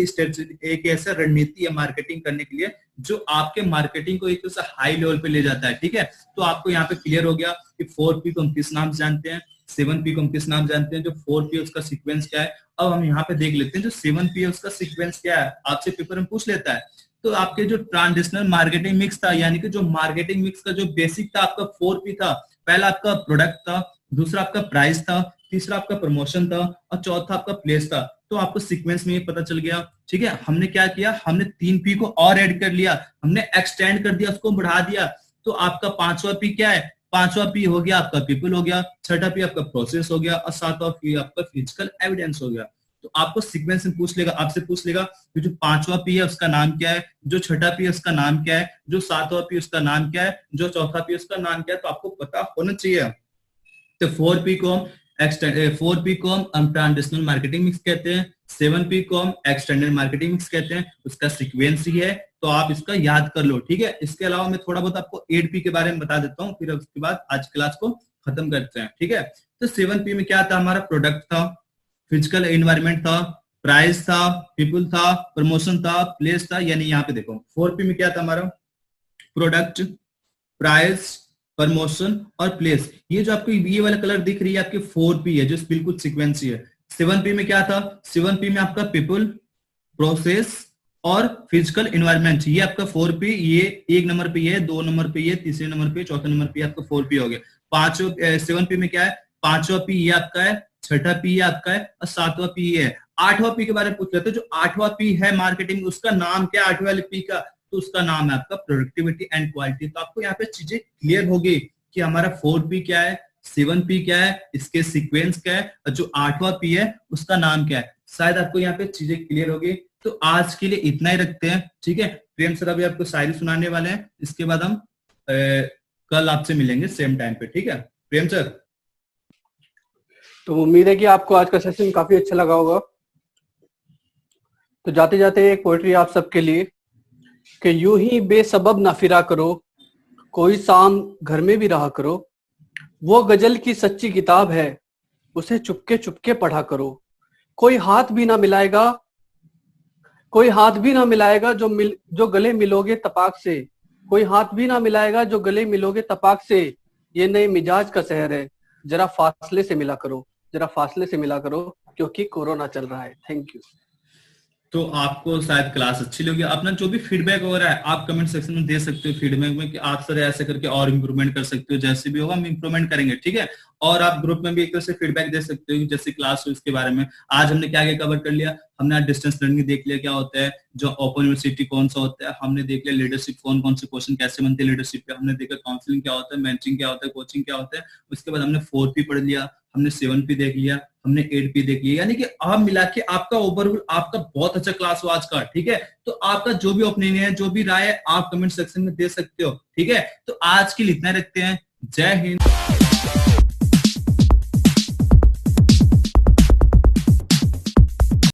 एक ऐसा रणनीति है मार्केटिंग करने के लिए जो आपके मार्केटिंग को एक तरह से हाई लेवल पे ले जाता है। ठीक है, तो आपको यहाँ पे क्लियर हो गया कि 4P को हम किस नाम से जानते हैं, 7P को हम किस नाम जानते हैं, जो 4P उसका सीक्वेंस क्या है। अब हम यहाँ पे देख लेते हैं जो 7P है उसका सीक्वेंस क्या है, आपसे पेपर में पूछ लेता है। तो आपके जो ट्रांजिशनल मार्केटिंग मिक्स था, यानी कि जो मार्केटिंग मिक्स का जो बेसिक था आपका 4P था। पहला आपका प्रोडक्ट था, दूसरा आपका प्राइस था, तीसरा आपका प्रमोशन था, और चौथा आपका प्लेस था। तो आपको सीक्वेंस में ये पता चल गया। ठीक है, हमने क्या किया, हमने 3P को और ऐड कर लिया, हमने एक्सटेंड कर दिया, उसको बढ़ा दिया। तो आपका 5वां P क्या है, 5वां P हो गया आपका पीपल हो गया, 6ठा P आपका प्रोसेस हो गया, और 7वां P आपका फिजिकल एविडेंस हो गया। तो आपको सीक्वेंस में पूछ लेगा, आपसे पूछ लेगा कि जो 5वां P है उसका नाम क्या है, जो 6ठा P है उसका नाम क्या है, जो 7वां P उसका नाम क्या है, जो चौथा P उसका नाम क्या है। तो आपको पता होना चाहिए। तो 4P को हम ट्रांजिशनल मार्केटिंग मिक्स कहते हैं, 7P को हम एक्सटेंडेड मार्केटिंग मिक्स कहते हैं, उसका सीक्वेंस ही है। तो आप इसका याद कर लो। ठीक है, इसके अलावा मैं थोड़ा बहुत आपको 8P के बारे में बता देता हूँ, फिर उसके बाद आज क्लास को खत्म करते हैं। ठीक है, तो 7P में क्या था, हमारा प्रोडक्ट था, फिजिकल एनवायरमेंट था, प्राइस था, पीपल था, प्रमोशन था, प्लेस था। यानी यहाँ पे देखो 4P में क्या था हमारा, प्रोडक्ट, प्राइस, प्रमोशन और प्लेस। ये जो आपको ये वाला कलर दिख रही है आपकी 4P है, जो बिल्कुल सीक्वेंस है। 7P में क्या था, 7P में आपका पीपल, प्रोसेस और फिजिकल एनवायरनमेंट। ये आपका 4P, ये 1 नंबर पे ये, 2 नंबर पे ये, तीसरे नंबर पे, चौथे नंबर पे आपका 4P हो गया। 7P में क्या है, 5वां P ये आपका है, 6ठा P ये आपका है, और 7वां P ये है। 8वां P के बारे में पूछ लेते हैं, जो 8वां P है मार्केटिंग, उसका नाम क्या है 8वें वाले P का, तो उसका नाम है आपका प्रोडक्टिविटी एंड क्वालिटी। तो आपको यहाँ पे चीजें क्लियर होगी कि हमारा 4P क्या है, 7P क्या है, इसके सीक्वेंस क्या है, और जो 8वां P है उसका नाम क्या है। शायद आपको यहाँ पे चीजें क्लियर होगी। तो आज के लिए इतना ही रखते हैं। ठीक है, प्रेम सर अभी आपको शायरी सुनाने वाले हैं, इसके बाद हम कल आपसे मिलेंगे सेम टाइम पे। ठीक है प्रेम सर। तो उम्मीद है कि आपको आज का सेशन काफी अच्छा लगा होगा। तो जाते जाते एक पोएट्री आप सबके लिए कि यूं ही बेसबब ना फिरा करो, कोई शाम घर में भी रहा करो, वो गजल की सच्ची किताब है, उसे चुपके चुपके पढ़ा करो। कोई हाथ भी ना मिलाएगा, कोई हाथ भी ना मिलाएगा जो गले मिलोगे तपाक से, कोई हाथ भी ना मिलाएगा जो गले मिलोगे तपाक से। ये नए मिजाज का शहर है, जरा फासले से मिला करो, जरा फासले से मिला करो, क्योंकि कोरोना चल रहा है। Thank you. तो आपको शायद क्लास अच्छी लगी। अपना जो भी फीडबैक वगैरह है आप कमेंट सेक्शन में दे सकते हो फीडबैक में कि आप सर ऐसे करके और इम्प्रूवमेंट कर सकते हो, जैसे भी होगा हम इम्प्रूवमेंट करेंगे, ठीक है। और आप ग्रुप में भी एक तरह से फीडबैक दे सकते हो जैसे क्लास हो इसके बारे में। आज हमने क्या क्या कवर कर लिया, हमने आज डिस्टेंस लर्निंग देख लिया क्या होता है, जो ओपन यूनिवर्सिटी कौन सा होता है, हमने देख लिया लीडरशिप कौन से क्वेश्चन कैसे बनते हैं लीडरशिप पे, हमने देखा काउंसलिंग क्या होता है, मेंटरिंग क्या होता है, कोचिंग क्या होता है। उसके बाद हमने 4P पढ़ लिया, हमने 7P देख लिया, हमने 8P देख लिया, यानी कि आप मिला के आपका ओवरऑल आपका बहुत अच्छा क्लास हो आज का, ठीक है। तो आपका जो भी ओपिनियन है, जो भी राय है, आप कमेंट सेक्शन में दे सकते हो, ठीक है। तो आज के लिए इतना रखते हैं। जय हिंद।